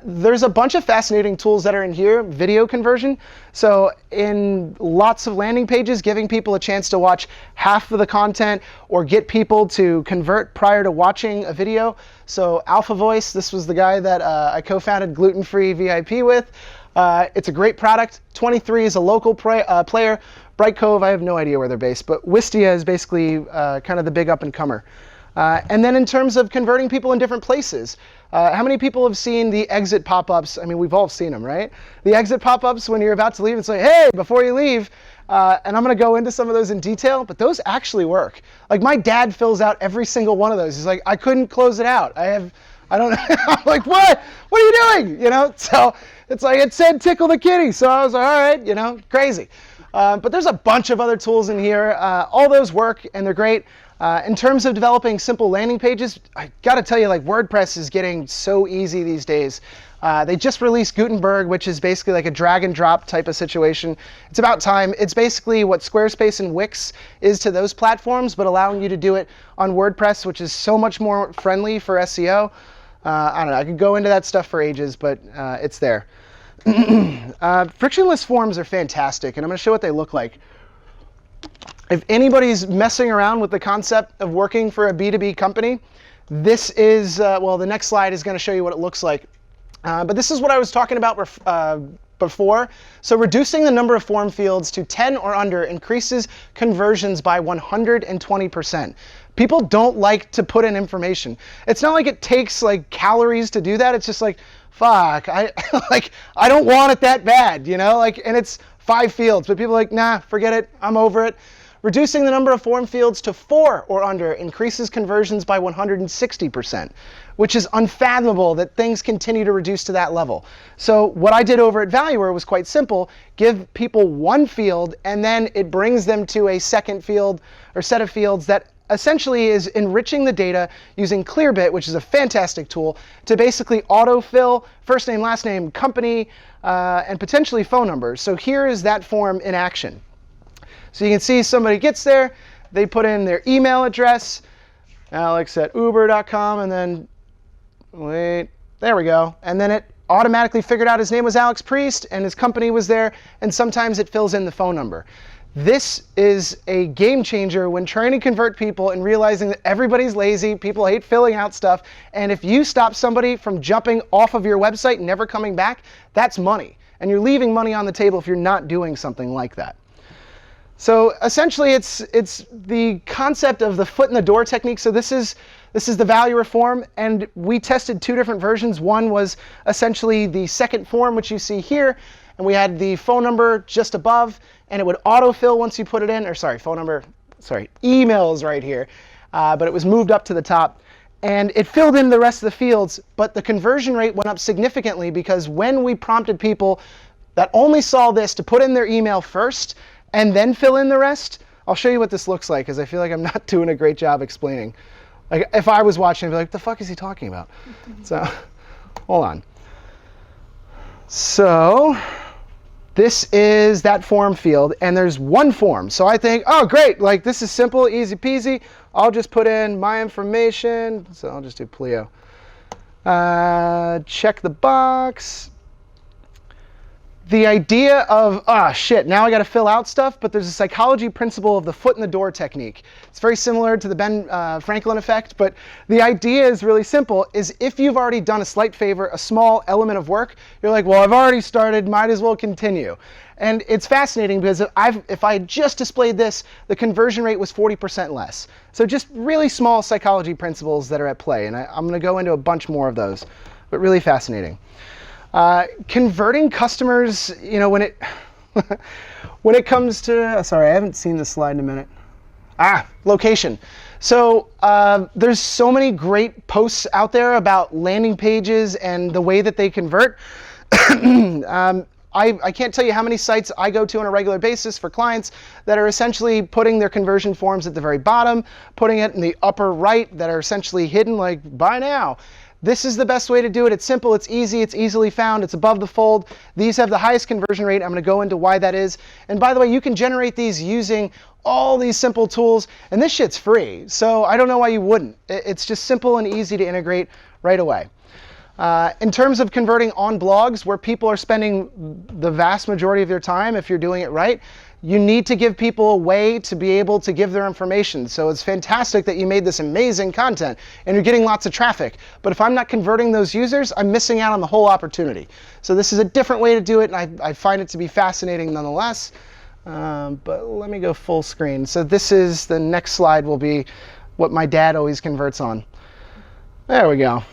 There's a bunch of fascinating tools that are in here. Video conversion. So in lots of landing pages, giving people a chance to watch half of the content or get people to convert prior to watching a video. So Alpha Voice, this was the guy that I co-founded Gluten-Free VIP with. It's a great product. 23 is a local player. Bright Cove, I have no idea where they're based, but Wistia is basically kind of the big up-and-comer. And then in terms of converting people in different places, how many people have seen the exit pop-ups? I mean, we've all seen them, right? The exit pop-ups when you're about to leave, it's like, hey, before you leave, and I'm going to go into some of those in detail, but those actually work. My dad fills out every single one of those. He's like, I couldn't close it out. I don't know. I'm like, what? What are you doing? So it's like, it said tickle the kitty. So I was like, all right, crazy. But there's a bunch of other tools in here. All those work, and they're great. In terms of developing simple landing pages, I got to tell you, WordPress is getting so easy these days. They just released Gutenberg, which is basically like a drag and drop type of situation. It's about time. It's basically what Squarespace and Wix is to those platforms, but allowing you to do it on WordPress, which is so much more friendly for SEO. I don't know. I could go into that stuff for ages, but it's there. Frictionless forms are fantastic, and I'm going to show what they look like. If anybody's messing around with the concept of working for a B2B company, this is, the next slide is going to show you what it looks like. But this is what I was talking about before. So reducing the number of form fields to 10 or under increases conversions by 120%. People don't like to put in information. It's not like it takes calories to do that. It's just like, fuck, I don't want it that bad, and it's 5 fields, but people are like, nah, forget it, I'm over it. Reducing the number of form fields to 4 or under increases conversions by 160%, which is unfathomable that things continue to reduce to that level. So what I did over at Valuer was quite simple. Give people 1 field, and then it brings them to a second field or set of fields that essentially is enriching the data using Clearbit, which is a fantastic tool, to basically autofill first name, last name, company, and potentially phone numbers. So here is that form in action. So you can see somebody gets there, they put in their email address, Alex@uber.com, and then Wait, there we go. And then it automatically figured out his name was Alex Priest and his company was there, and sometimes it fills in the phone number. This is a game changer when trying to convert people and realizing that everybody's lazy, people hate filling out stuff, and if you stop somebody from jumping off of your website and never coming back, that's money. And you're leaving money on the table if you're not doing something like that. So essentially it's the concept of the foot in the door technique. So this is the value reform, and we tested two different versions. One was essentially the second form, which you see here, and we had the phone number just above, and it would autofill once you put it in, or sorry, email is right here, but it was moved up to the top, and it filled in the rest of the fields, but the conversion rate went up significantly because when we prompted people that only saw this to put in their email first and then fill in the rest, I'll show you what this looks like because I feel like I'm not doing a great job explaining. Like if I was watching, I'd be like, the fuck is he talking about? So, hold on. So, this is that form field, and there's one form. So I think, oh great, like this is simple, easy peasy. I'll just put in my information. So I'll just do Pleo. Check the box. The idea of, shit, now I got to fill out stuff, but there's a psychology principle of the foot in the door technique. It's very similar to the Ben Franklin effect, but the idea is really simple, is if you've already done a slight favor, a small element of work, you're like, well, I've already started, might as well continue. And it's fascinating because if I had just displayed this, the conversion rate was 40% less. So just really small psychology principles that are at play, and I'm going to go into a bunch more of those, but really fascinating. Converting customers, you know, when it comes to, sorry, I haven't seen this slide in a minute. Location. So there's so many great posts out there about landing pages and the way that they convert. I can't tell you how many sites I go to on a regular basis for clients that are essentially putting their conversion forms at the very bottom, putting it in the upper right that are essentially hidden, like buy now. This is the best way to do it. It's simple, it's easy, it's easily found, it's above the fold. These have the highest conversion rate. I'm going to go into why that is. And by the way, you can generate these using all these simple tools, and this shit's free. So I don't know why you wouldn't. It's just simple and easy to integrate right away. In terms of converting on blogs where people are spending the vast majority of their time, if you're doing it right, you need to give people a way to be able to give their information. So it's fantastic that you made this amazing content and you're getting lots of traffic. But if I'm not converting those users, I'm missing out on the whole opportunity. So this is a different way to do it, and I find it to be fascinating nonetheless. But let me go full screen. So this is, the next slide will be what my dad always converts on. There we go.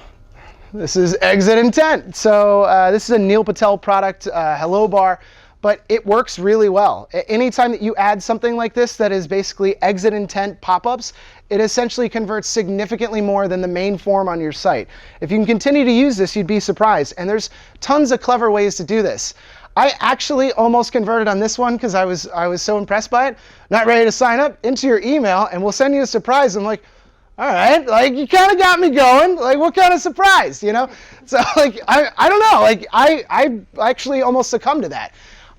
This is exit intent. So this is a Neil Patel product, Hello Bar. But it works really well. Anytime that you add something like this that is basically exit intent pop-ups, it essentially converts significantly more than the main form on your site. If you can continue to use this, you'd be surprised. And there's tons of clever ways to do this. I actually almost converted on this one because I was so impressed by it. Not ready to sign up, into your email, and we'll send you a surprise. I'm like, all right, like you kind of got me going. Like, what kind of surprise, you know? So like, I don't know. Like, I actually almost succumbed to that.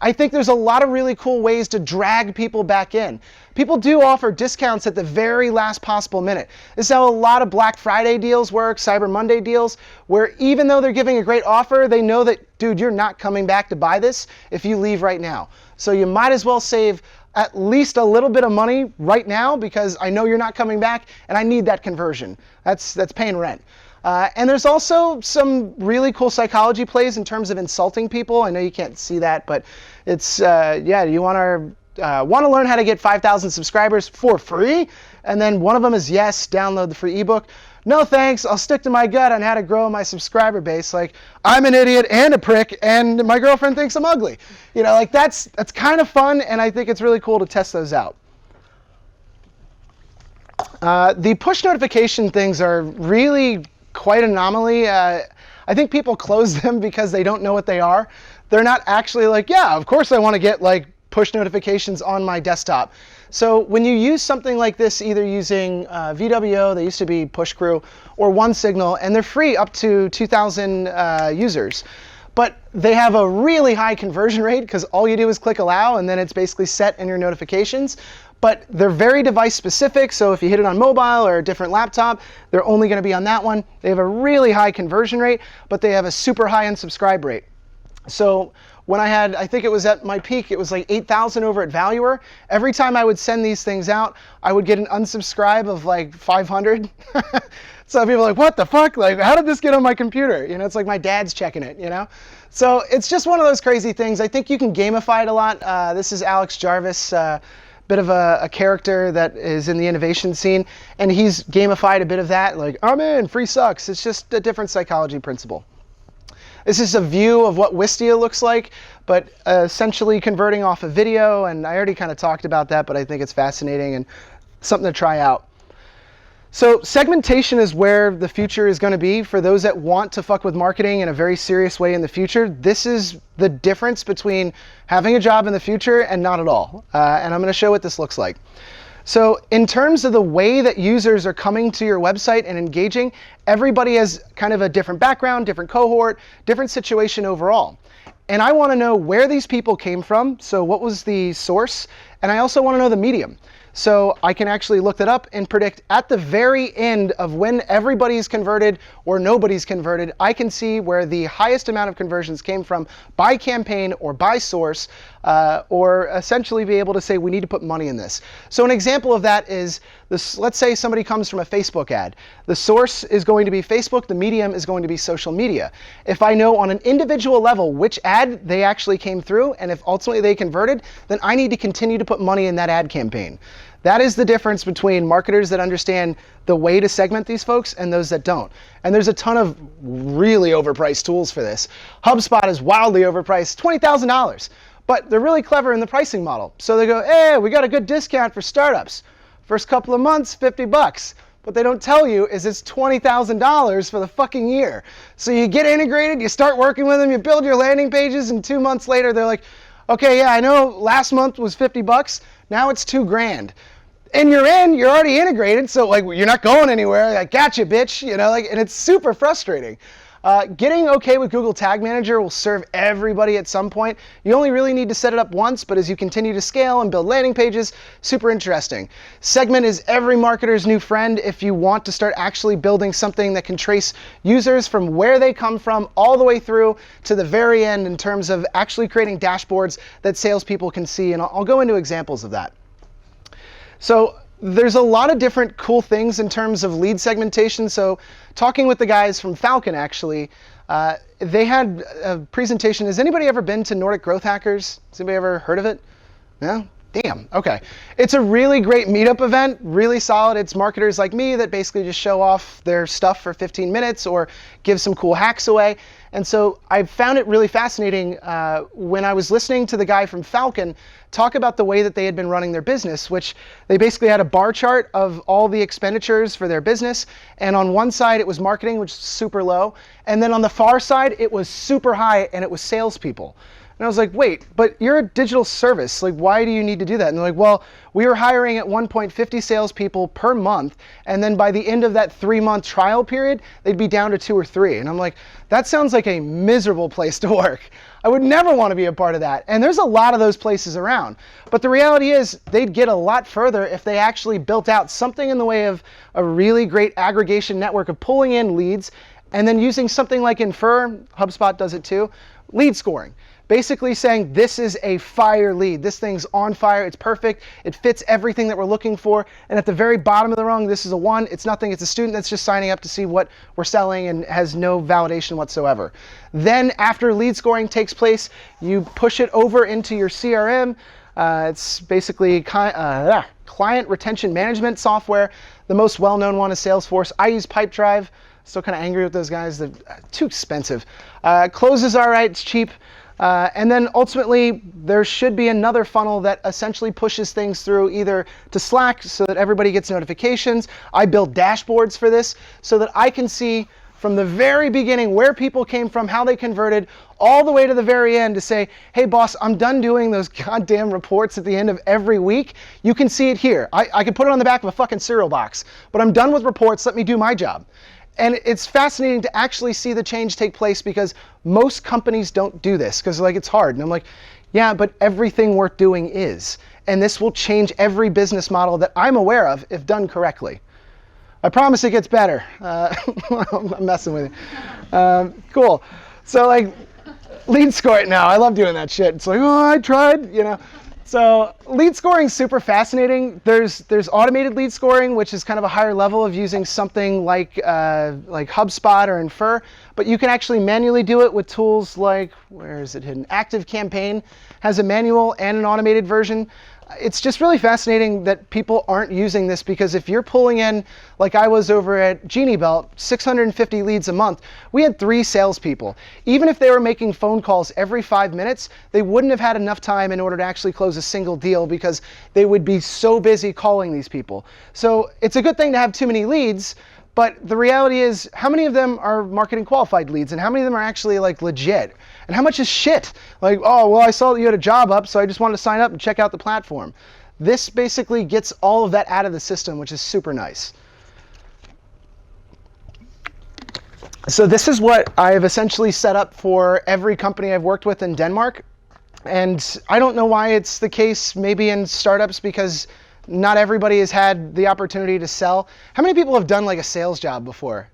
I think there's a lot of really cool ways to drag people back in. People do offer discounts at the very last possible minute. This is how a lot of Black Friday deals work, Cyber Monday deals, where even though they're giving a great offer, they know that, dude, you're not coming back to buy this if you leave right now. So you might as well save at least a little bit of money right now because I know you're not coming back and I need that conversion. That's paying rent. And there's also some really cool psychology plays in terms of insulting people. I know you can't see that, but it's, yeah, you want to learn how to get 5,000 subscribers for free? And then one of them is, yes, download the free ebook. No thanks, I'll stick to my gut on how to grow my subscriber base. Like, I'm an idiot and a prick, and my girlfriend thinks I'm ugly. You know, like that's kind of fun, and I think it's really cool to test those out. The push notification things are really quite an anomaly. I think people close them because they don't know what they are. They're not actually like, yeah, of course I want to get like push notifications on my desktop. So when you use something like this, either using VWO, they used to be PushCrew, or OneSignal, and they're free up to 2,000 users. But they have a really high conversion rate because all you do is click allow and then it's basically set in your notifications. but they're very device specific. So if you hit it on mobile or a different laptop, they're only going to be on that one. They have a really high conversion rate, but they have a super high unsubscribe rate. So when I think it was at my peak, it was like 8,000 over at Valuer. Every time I would send these things out, I would get an unsubscribe of like 500. So people are like, what the fuck? Like, how did this get on my computer? You know, it's like my dad's checking it, you know? So it's just one of those crazy things. I think you can gamify it a lot. This is Alex Jarvis, bit of a character that is in the innovation scene, and he's gamified a bit of that. Like, I'm in, free sucks. It's just a different psychology principle. This is a view of what Wistia looks like, but essentially converting off a video, and I already kind of talked about that, but I think it's fascinating and something to try out. So segmentation is where the future is going to be for those that want to fuck with marketing in a very serious way in the future. This is the difference between having a job in the future and not at all. And I'm going to show what this looks like. So in terms of the way that users are coming to your website and engaging, everybody has kind of a different background, different cohort, different situation overall. And I want to know where these people came from. So what was the source? And I also want to know the medium. So I can actually look that up and predict at the very end of when everybody's converted or nobody's converted, I can see where the highest amount of conversions came from by campaign or by source, or essentially be able to say we need to put money in this. So an example of that is this. Let's say somebody comes from a Facebook ad. The source is going to be Facebook, the medium is going to be social media. If I know on an individual level which ad they actually came through, and if ultimately they converted, then I need to continue to put money in that ad campaign. That is the difference between marketers that understand the way to segment these folks and those that don't. And there's a ton of really overpriced tools for this. HubSpot is wildly overpriced, $20,000. But they're really clever in the pricing model. So they go, hey, we got a good discount for startups. First couple of months, $50. What they don't tell you is it's $20,000 for the fucking year. So you get integrated, you start working with them, you build your landing pages, and 2 months later they're like, okay, yeah, I know last month was $50, now it's $2,000. And you're already integrated, so like you're not going anywhere. Like, gotcha, bitch, you know, like, and it's super frustrating. Getting okay with Google Tag Manager will serve everybody at some point. You only really need to set it up once, but as you continue to scale and build landing pages, super interesting. Segment is every marketer's new friend if you want to start actually building something that can trace users from where they come from all the way through to the very end in terms of actually creating dashboards that salespeople can see, and I'll go into examples of that. So there's a lot of different cool things in terms of lead segmentation. So talking with the guys from Falcon, actually, they had a presentation. Has anybody ever been to Nordic Growth Hackers? Has anybody ever heard of it? No? Damn, okay. It's a really great meetup event, really solid. It's marketers like me that basically just show off their stuff for 15 minutes or give some cool hacks away. And so I found it really fascinating when I was listening to the guy from Falcon talk about the way that they had been running their business, which they basically had a bar chart of all the expenditures for their business. And on one side, it was marketing, which is super low. And then on the far side, it was super high, and it was salespeople. And I was like, wait, but you're a digital service. Like, why do you need to do that? And they're like, well, we were hiring at one point 50 salespeople per month. And then by the end of that 3-month trial period, they'd be down to 2 or 3. And I'm like, that sounds like a miserable place to work. I would never want to be a part of that. And there's a lot of those places around. But the reality is they'd get a lot further if they actually built out something in the way of a really great aggregation network of pulling in leads and then using something like Infer, HubSpot does it too, lead scoring. Basically saying this is a fire lead. This thing's on fire. It's perfect. It fits everything that we're looking for. And at the very bottom of the rung, this is a 1. It's nothing. It's a student that's just signing up to see what we're selling and has no validation whatsoever. Then after lead scoring takes place, you push it over into your CRM. It's basically client retention management software. The most well-known one is Salesforce. I use Pipedrive. Still kind of angry with those guys. They're too expensive. Close is all right. It's cheap. And then ultimately, there should be another funnel that essentially pushes things through either to Slack so that everybody gets notifications. I build dashboards for this so that I can see from the very beginning where people came from, how they converted, all the way to the very end to say, hey boss, I'm done doing those goddamn reports at the end of every week. You can see it here. I can put it on the back of a fucking cereal box, but I'm done with reports. Let me do my job. And it's fascinating to actually see the change take place because most companies don't do this because like it's hard. And I'm like, yeah, but everything worth doing is. and this will change every business model that I'm aware of if done correctly. I promise it gets better. I'm messing with you. Cool. So like lead score now. I love doing that shit. It's like, oh, I tried, you know. So lead scoring is super fascinating. There's automated lead scoring, which is kind of a higher level of using something like HubSpot or Infer, but you can actually manually do it with tools like, where is it hidden? ActiveCampaign has a manual and an automated version. It's just really fascinating that people aren't using this, because if you're pulling in, like I was over at Genie Belt, 650 leads a month, we had 3 salespeople. Even if they were making phone calls every 5 minutes, they wouldn't have had enough time in order to actually close a single deal, because they would be so busy calling these people. So it's a good thing to have too many leads, but the reality is, how many of them are marketing qualified leads, and how many of them are actually like legit? And how much is shit? Like, oh, well, I saw that you had a job up, so I just wanted to sign up and check out the platform. This basically gets all of that out of the system, which is super nice. So this is what I've essentially set up for every company I've worked with in Denmark. And I don't know why it's the case, maybe in startups, because not everybody has had the opportunity to sell. How many people have done like a sales job before?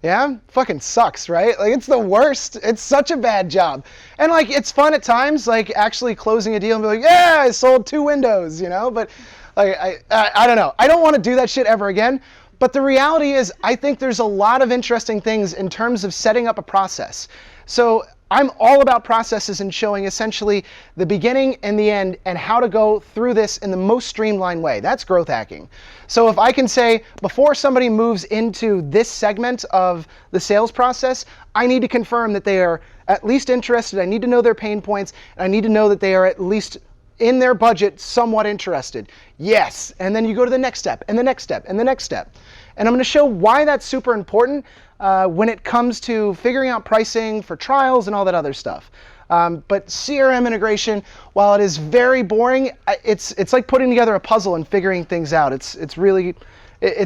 Yeah? Fucking sucks, right? Like, it's the worst. It's such a bad job. And like, it's fun at times, like actually closing a deal and be like, yeah, I sold 2 windows, you know? But like, I don't know. I don't want to do that shit ever again. But the reality is, I think there's a lot of interesting things in terms of setting up a process. So I'm all about processes and showing essentially the beginning and the end and how to go through this in the most streamlined way. That's growth hacking. So if I can say, before somebody moves into this segment of the sales process, I need to confirm that they are at least interested. I need to know their pain points, and I need to know that they are at least in their budget somewhat interested. Yes. And then you go to the next step, and the next step, and the next step. And I'm going to show why that's super important when it comes to figuring out pricing for trials and all that other stuff. But CRM integration, while it is very boring, it's like putting together a puzzle and figuring things out. It's really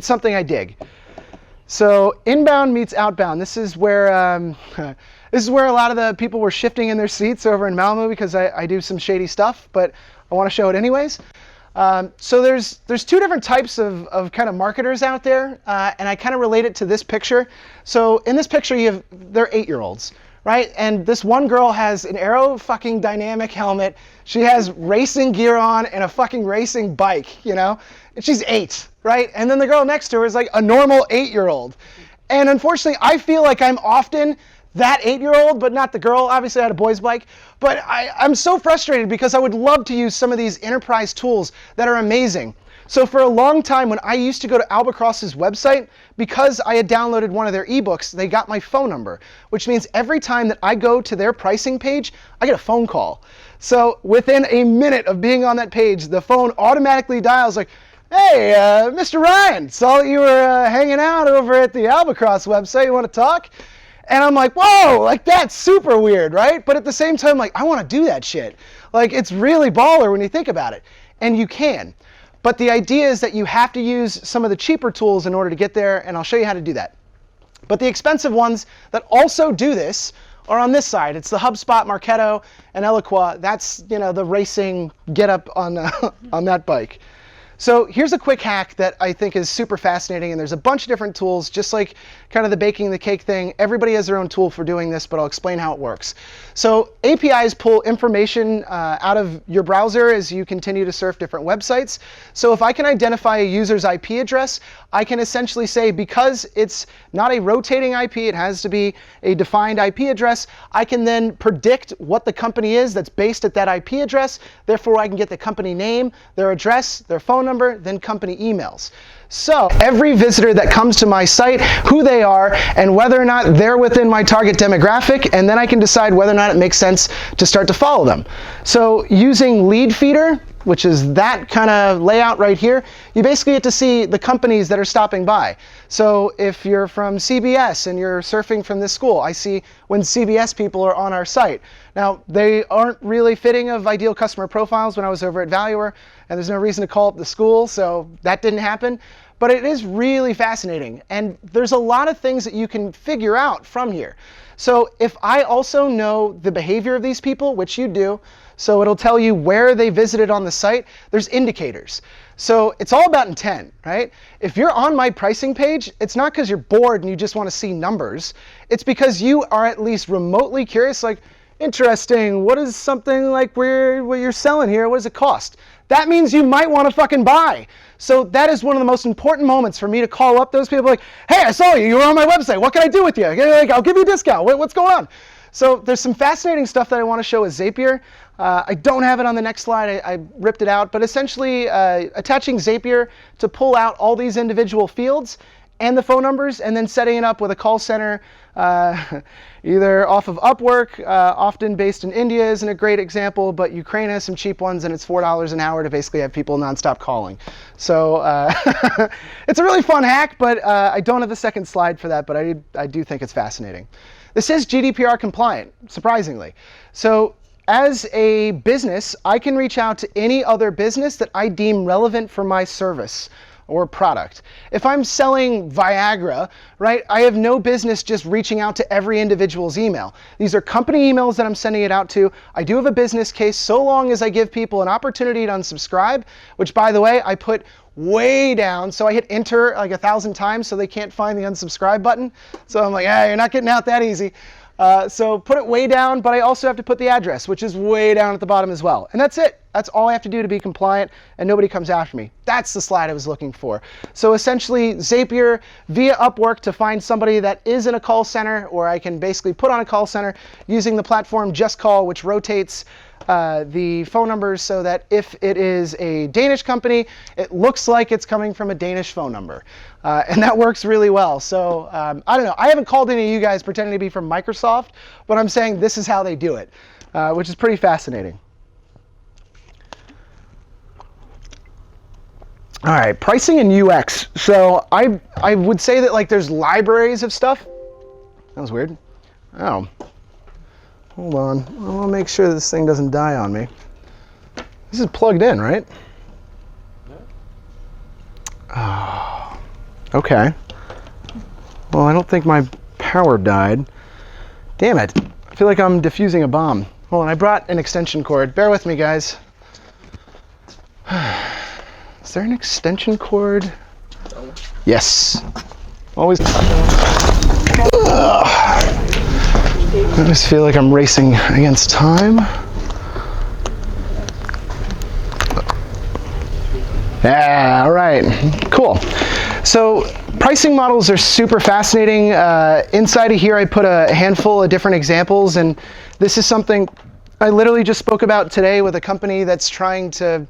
something I dig. So inbound meets outbound. This is where a lot of the people were shifting in their seats over in Malmo, because I do some shady stuff, but I want to show it anyways. So there's 2 different types of kind of marketers out there, and I kind of relate it to this picture. So in this picture, they're 8-year-olds, right? And this one girl has an aero fucking dynamic helmet. She has racing gear on and a fucking racing bike, you know? And she's 8, right? And then the girl next to her is like a normal 8-year-old. And unfortunately, I feel like I'm often that 8-year-old, but not the girl. Obviously, I had a boy's bike. But I'm so frustrated, because I would love to use some of these enterprise tools that are amazing. So for a long time, when I used to go to Albacross's website, because I had downloaded one of their ebooks, they got my phone number, which means every time that I go to their pricing page, I get a phone call. So within a minute of being on that page, the phone automatically dials like, hey, Mr. Ryan, saw that you were hanging out over at the Albacross website. You want to talk? And I'm like, whoa, like that's super weird, right? But at the same time, like, I want to do that shit. Like, it's really baller when you think about it. And you can. But the idea is that you have to use some of the cheaper tools in order to get there, and I'll show you how to do that. But the expensive ones that also do this are on this side. It's the HubSpot, Marketo, and Eloqua. That's, you know, the racing get-up on that bike. So here's a quick hack that I think is super fascinating, and there's a bunch of different tools, just like kind of the baking the cake thing. Everybody has their own tool for doing this, but I'll explain how it works. So APIs pull information out of your browser as you continue to surf different websites. So if I can identify a user's IP address, I can essentially say, because it's not a rotating IP, it has to be a defined IP address, I can then predict what the company is that's based at that IP address. Therefore, I can get the company name, their address, their phone number, then company emails. So every visitor that comes to my site, who they are, and whether or not they're within my target demographic, and then I can decide whether or not it makes sense to start to follow them. So using Lead Feeder, which is that kind of layout right here, you basically get to see the companies that are stopping by. So if you're from CBS and you're surfing from this school, I see when CBS people are on our site. Now, they aren't really fitting of ideal customer profiles when I was over at Valuer, and there's no reason to call up the school, so that didn't happen. but it is really fascinating. And there's a lot of things that you can figure out from here. So if I also know the behavior of these people, which you do, so it'll tell you where they visited on the site, there's indicators. So it's all about intent, right? If you're on my pricing page, it's not because you're bored and you just want to see numbers. It's because you are at least remotely curious, like, interesting, what is something like what you're selling here, what does it cost? That means you might want to fucking buy. So that is one of the most important moments for me to call up those people like, hey, I saw you, you were on my website, what can I do with you? Like, I'll give you a discount, what's going on? So there's some fascinating stuff that I want to show with Zapier. I don't have it on the next slide, I ripped it out, but essentially attaching Zapier to pull out all these individual fields and the phone numbers, and then setting it up with a call center, either off of Upwork, often based in India isn't a great example, but Ukraine has some cheap ones, and it's $4 an hour to basically have people nonstop calling. So it's a really fun hack, but I don't have the second slide for that, but I do think it's fascinating. This is GDPR compliant, surprisingly. So as a business, I can reach out to any other business that I deem relevant for my service or product. If I'm selling Viagra, right, I have no business just reaching out to every individual's email. These are company emails that I'm sending it out to. I do have a business case so long as I give people an opportunity to unsubscribe, which, by the way, I put way down, so I hit enter like 1,000 times so they can't find the unsubscribe button. So I'm like, hey, you're not getting out that easy. So put it way down, but I also have to put the address, which is way down at the bottom as well. And that's it. That's all I have to do to be compliant, and nobody comes after me. That's the slide I was looking for. So essentially, Zapier via Upwork to find somebody that is in a call center, or I can basically put on a call center using the platform Just Call, which rotates the phone numbers so that if it is a Danish company, it looks like it's coming from a Danish phone number. And that works really well. So I don't know. I haven't called any of you guys pretending to be from Microsoft, but I'm saying this is how they do it, which is pretty fascinating. All right, pricing and UX. So I would say that like there's libraries of stuff. That was weird. Oh. Hold on, I want to make sure this thing doesn't die on me. This is plugged in, right? Oh, okay. Well, I don't think my power died. Damn it. I feel like I'm defusing a bomb. Hold on, I brought an extension cord. Bear with me, guys. Is there an extension cord? Yes. Always. I just feel like I'm racing against time. Yeah, all right, cool. So pricing models are super fascinating. Inside of here, I put a handful of different examples, and this is something I literally just spoke about today with a company that's trying to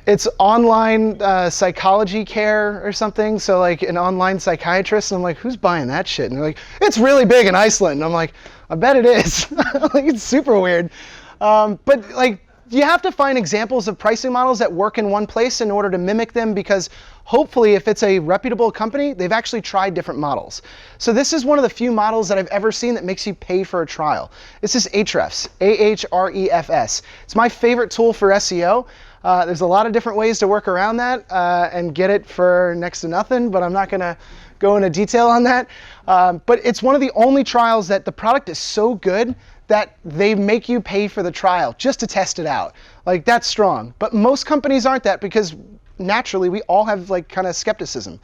it's online psychology care or something, so like an online psychiatrist, and I'm like, who's buying that shit? And they're like, it's really big in Iceland. And I'm like, I bet it is. Like, it's super weird. But like, you have to find examples of pricing models that work in one place in order to mimic them, because hopefully if it's a reputable company, they've actually tried different models. So this is one of the few models that I've ever seen that makes you pay for a trial. This is Ahrefs, A-H-R-E-F-S. It's my favorite tool for SEO. There's a lot of different ways to work around that and get it for next to nothing, but I'm not going to go into detail on that. But it's one of the only trials that the product is so good that they make you pay for the trial just to test it out. Like, that's strong. But most companies aren't that, because naturally we all have like kind of skepticism.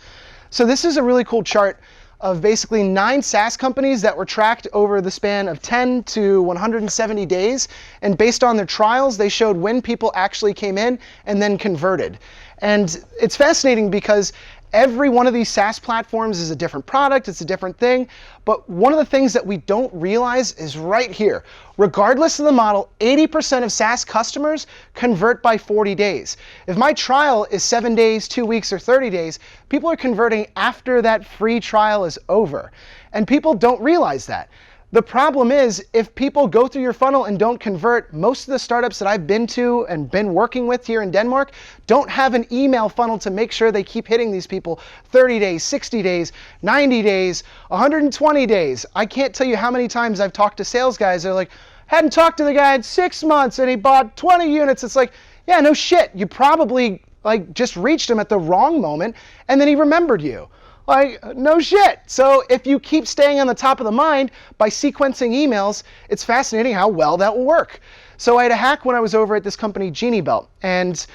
So this is a really cool chart of basically 9 SaaS companies that were tracked over the span of 10 to 170 days. And based on their trials, they showed when people actually came in and then converted. And it's fascinating because every one of these SaaS platforms is a different product, it's a different thing. But one of the things that we don't realize is right here. Regardless of the model, 80% of SaaS customers convert by 40 days. If my trial is 7 days, 2 weeks, or 30 days, people are converting after that free trial is over. And people don't realize that. The problem is, if people go through your funnel and don't convert, most of the startups that I've been to and been working with here in Denmark don't have an email funnel to make sure they keep hitting these people 30 days, 60 days, 90 days, 120 days. I can't tell you how many times I've talked to sales guys. They're like, hadn't talked to the guy in 6 months and he bought 20 units. It's like, yeah, no shit. You probably like just reached him at the wrong moment, and then he remembered you. Like, no shit. So if you keep staying on the top of the mind by sequencing emails, it's fascinating how well that will work. So I had a hack when I was over at this company, Genie Belt, and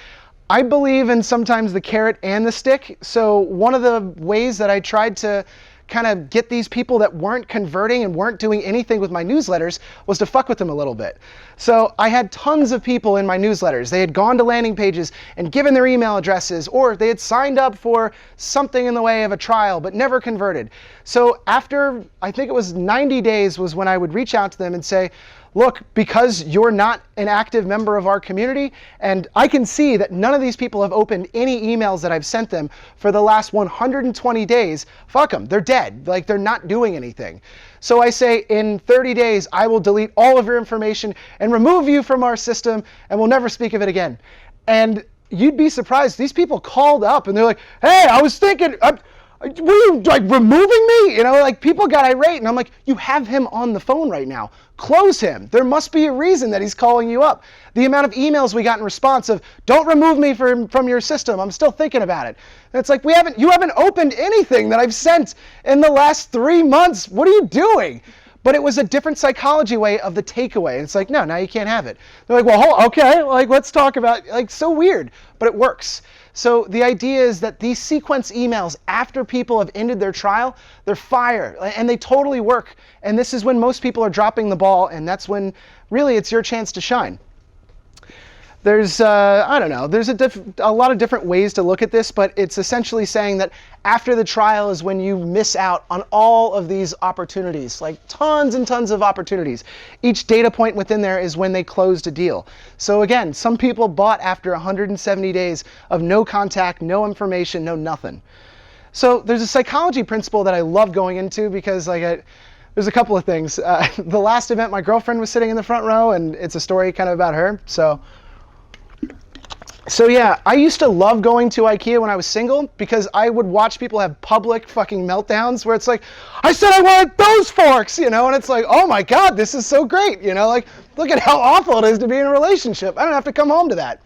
I believe in sometimes the carrot and the stick. So one of the ways that I tried to kind of get these people that weren't converting and weren't doing anything with my newsletters was to fuck with them a little bit. So I had tons of people in my newsletters. They had gone to landing pages and given their email addresses, or they had signed up for something in the way of a trial but never converted. So after, I think it was 90 days was when I would reach out to them and say, look, because you're not an active member of our community, and I can see that none of these people have opened any emails that I've sent them for the last 120 days, fuck them, they're dead. Like, they're not doing anything. So I say, in 30 days, I will delete all of your information and remove you from our system, and we'll never speak of it again. And you'd be surprised, these people called up and they're like, hey, I was thinking, were you like removing me? You know, like people got irate, and I'm like, you have him on the phone right now. Close him. There must be a reason that he's calling you up. The amount of emails we got in response of, don't remove me from your system, I'm still thinking about it. And it's like, you haven't opened anything that I've sent in the last 3 months. What are you doing? But it was a different psychology way of the takeaway. And it's like, no, now you can't have it. They're like, well, okay, like let's talk about, like, so weird, but it works. So the idea is that these sequence emails after people have ended their trial, they're fire, and they totally work. And this is when most people are dropping the ball, and that's when really it's your chance to shine. There's, I don't know, there's a lot of different ways to look at this, but it's essentially saying that after the trial is when you miss out on all of these opportunities, like tons and tons of opportunities. Each data point within there is when they closed a deal. So again, some people bought after 170 days of no contact, no information, no nothing. So there's a psychology principle that I love going into because there's a couple of things. The last event, my girlfriend was sitting in the front row, and it's a story kind of about her. So yeah, I used to love going to IKEA when I was single because I would watch people have public fucking meltdowns where it's like, I said I wanted those forks, you know, and it's like, oh my God, this is so great, you know, like, look at how awful it is to be in a relationship. I don't have to come home to that.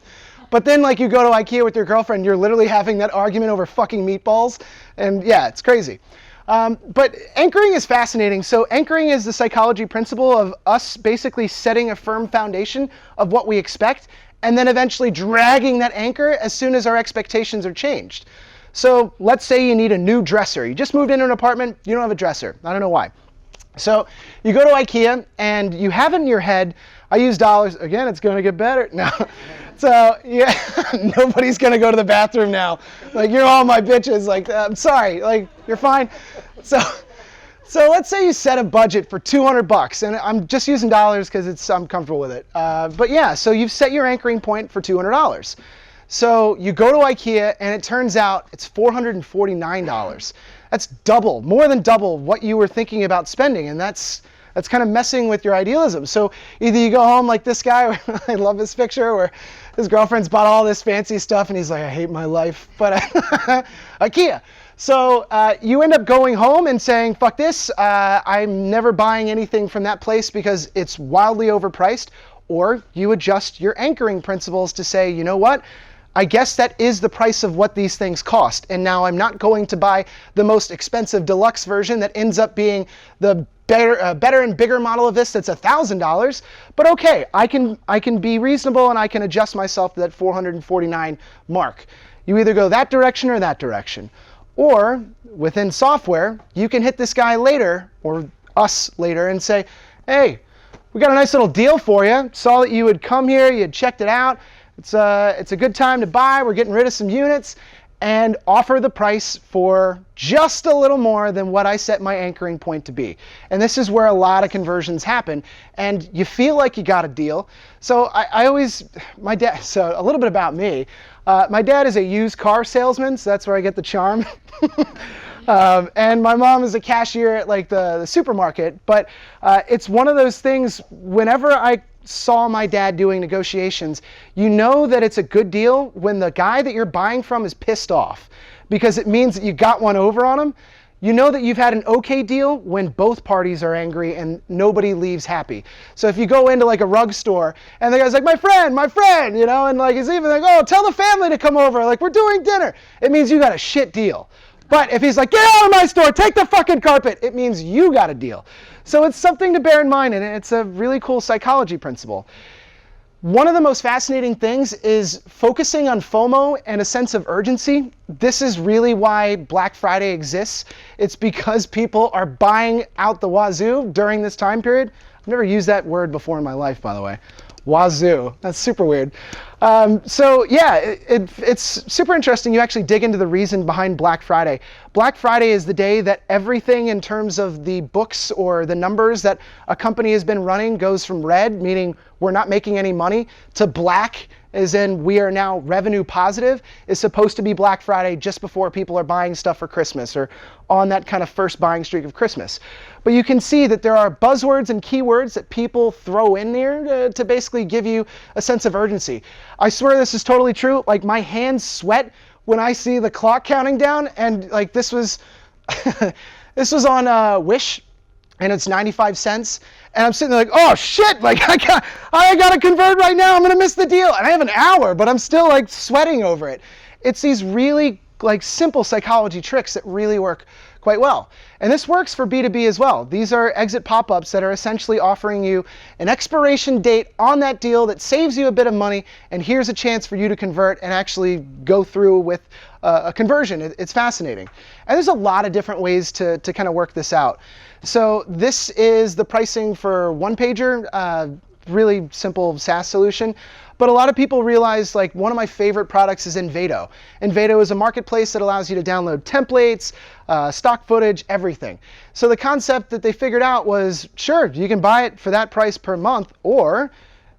But then, like, you go to IKEA with your girlfriend, you're literally having that argument over fucking meatballs, and yeah, it's crazy. But anchoring is fascinating. So anchoring is the psychology principle of us basically setting a firm foundation of what we expect, and then eventually dragging that anchor as soon as our expectations are changed. So let's say you need a new dresser. You just moved into an apartment, you don't have a dresser. I don't know why. So you go to IKEA and you have it in your head, I use dollars, again, it's gonna get better. No. So yeah, nobody's gonna go to the bathroom now. Like, you're all my bitches, like, I'm sorry, like, you're fine. So let's say you set a budget for $200, and I'm just using dollars because I'm comfortable with it. But yeah, so you've set your anchoring point for $200. So you go to IKEA, and it turns out it's $449. That's double, more than double what you were thinking about spending, and that's kind of messing with your idealism. So either you go home like this guy, I love this picture, where his girlfriend's bought all this fancy stuff, and he's like, I hate my life, but IKEA. So you end up going home and saying, fuck this, I'm never buying anything from that place because it's wildly overpriced. Or you adjust your anchoring principles to say, you know what, I guess that is the price of what these things cost. And now I'm not going to buy the most expensive deluxe version that ends up being the better and bigger model of this that's $1,000. But okay, I can be reasonable, and I can adjust myself to that 449 mark. You either go that direction or that direction. Or within software, you can hit this guy later, or us later, and say, hey, we got a nice little deal for you. Saw that you had come here, you had checked it out. It's a good time to buy. We're getting rid of some units, and offer the price for just a little more than what I set my anchoring point to be. And this is where a lot of conversions happen, and you feel like you got a deal. So my dad, so a little bit about me. My dad is a used car salesman, so that's where I get the charm. And my mom is a cashier at like the supermarket. But it's one of those things, whenever I saw my dad doing negotiations, you know that it's a good deal when the guy that you're buying from is pissed off, because it means that you got one over on him. You know that you've had an okay deal when both parties are angry and nobody leaves happy. So if you go into like a rug store and the guy's like, my friend, you know, and like he's even like, oh, tell the family to come over, like we're doing dinner, it means you got a shit deal. But if he's like, get out of my store, take the fucking carpet, it means you got a deal. So it's something to bear in mind, and it's a really cool psychology principle. One of the most fascinating things is focusing on FOMO and a sense of urgency. This is really why Black Friday exists. It's because people are buying out the wazoo during this time period. I've never used that word before in my life, by the way. Wazoo. That's super weird. So yeah, it's super interesting. You actually dig into the reason behind Black Friday. Black Friday is the day that everything in terms of the books or the numbers that a company has been running goes from red, meaning we're not making any money, to black, as in we are now revenue positive, is supposed to be Black Friday just before people are buying stuff for Christmas or on that kind of first buying streak of Christmas. But you can see that there are buzzwords and keywords that people throw in there to basically give you a sense of urgency. I swear this is totally true. Like my hands sweat when I see the clock counting down, and like this was this was on Wish, and it's 95 cents. And I'm sitting there like, oh shit, like I gotta convert right now, I'm gonna miss the deal. And I have an hour, but I'm still like sweating over it. It's these really like simple psychology tricks that really work quite well. And this works for B2B as well. These are exit pop-ups that are essentially offering you an expiration date on that deal that saves you a bit of money, and here's a chance for you to convert and actually go through with a conversion. It's fascinating. And there's a lot of different ways to kind of work this out. So this is the pricing for one pager, really simple SaaS solution. But a lot of people realize, like, one of my favorite products is Envato. Envato is a marketplace that allows you to download templates, stock footage, everything. So the concept that they figured out was, sure, you can buy it for that price per month, or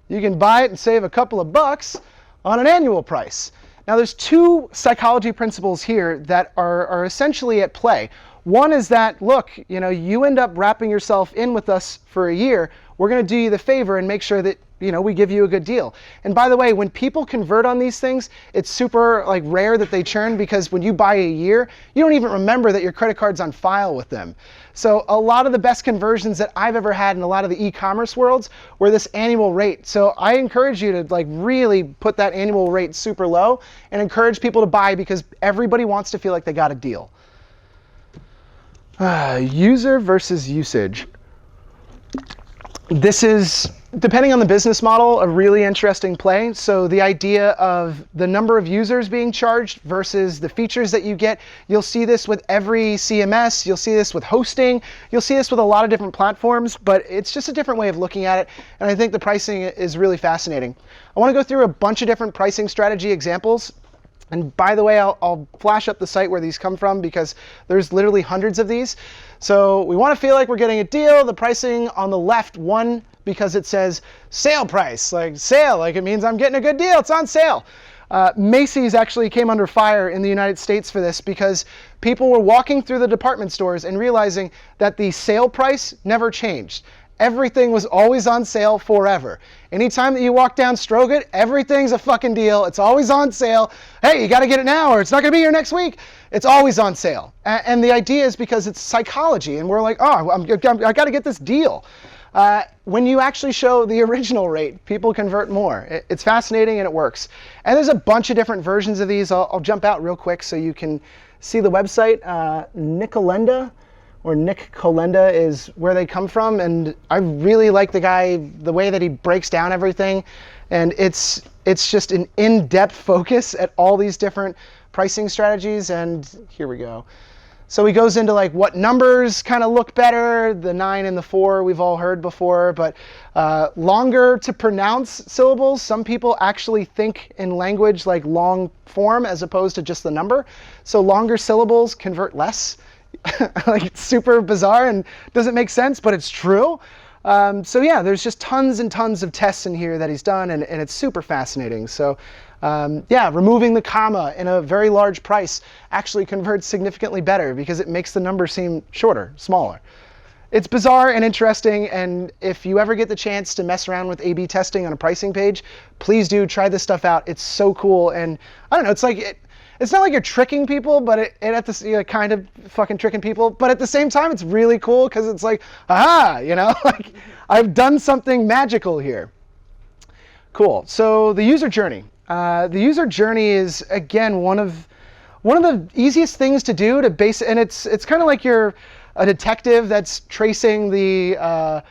you can buy it and save a couple of bucks on an annual price. Now there's two psychology principles here that are essentially at play. One is that, look, you know, you end up wrapping yourself in with us for a year, we're going to do you the favor and make sure that, you know, we give you a good deal. And by the way, when people convert on these things, it's super like rare that they churn, because when you buy a year, you don't even remember that your credit card's on file with them. So a lot of the best conversions that I've ever had in a lot of the e-commerce worlds were this annual rate. So I encourage you to like really put that annual rate super low and encourage people to buy, because everybody wants to feel like they got a deal. User versus usage. This is, depending on the business model, a really interesting play. So the idea of the number of users being charged versus the features that you get, you'll see this with every CMS, you'll see this with hosting, you'll see this with a lot of different platforms, but it's just a different way of looking at it, and I think the pricing is really fascinating. I want to go through a bunch of different pricing strategy examples. And by the way, I'll flash up the site where these come from, because there's literally hundreds of these. So we want to feel like we're getting a deal. The pricing on the left, one, because it says sale price, like sale, like it means I'm getting a good deal, it's on sale. Macy's actually came under fire in the United States for this, because people were walking through the department stores and realizing that the sale price never changed. Everything was always on sale forever. Anytime that you walk down Strogut, everything's a fucking deal. It's always on sale. Hey, you got to get it now, or it's not going to be here next week. It's always on sale. And the idea is because it's psychology, and we're like, oh, I got to get this deal. When you actually show the original rate, people convert more. It's fascinating, and it works. And there's a bunch of different versions of these. I'll jump out real quick so you can see the website. Nicolenda, or Nick Colenda, is where they come from, and I really like the guy, the way that he breaks down everything, and it's just an in-depth focus at all these different pricing strategies. And here we go. So he goes into like what numbers kind of look better. The 9 and the 4 we've all heard before, but longer to pronounce syllables. Some people actually think in language like long form as opposed to just the number. So longer syllables convert less. Like, it's super bizarre and doesn't make sense, but it's true. So yeah, there's just tons and tons of tests in here that he's done, and it's super fascinating. So yeah, removing the comma in a very large price actually converts significantly better, because it makes the number seem shorter, smaller. It's bizarre and interesting, and if you ever get the chance to mess around with A/B testing on a pricing page, please do try this stuff out. It's so cool, and I don't know, it's like it's not like you're tricking people, but it at the kind of fucking tricking people. But at the same time, it's really cool because it's like, aha, like I've done something magical here. Cool. So the user journey. The user journey is again one of the easiest things to do to base, and it's kind of like you're a detective that's tracing the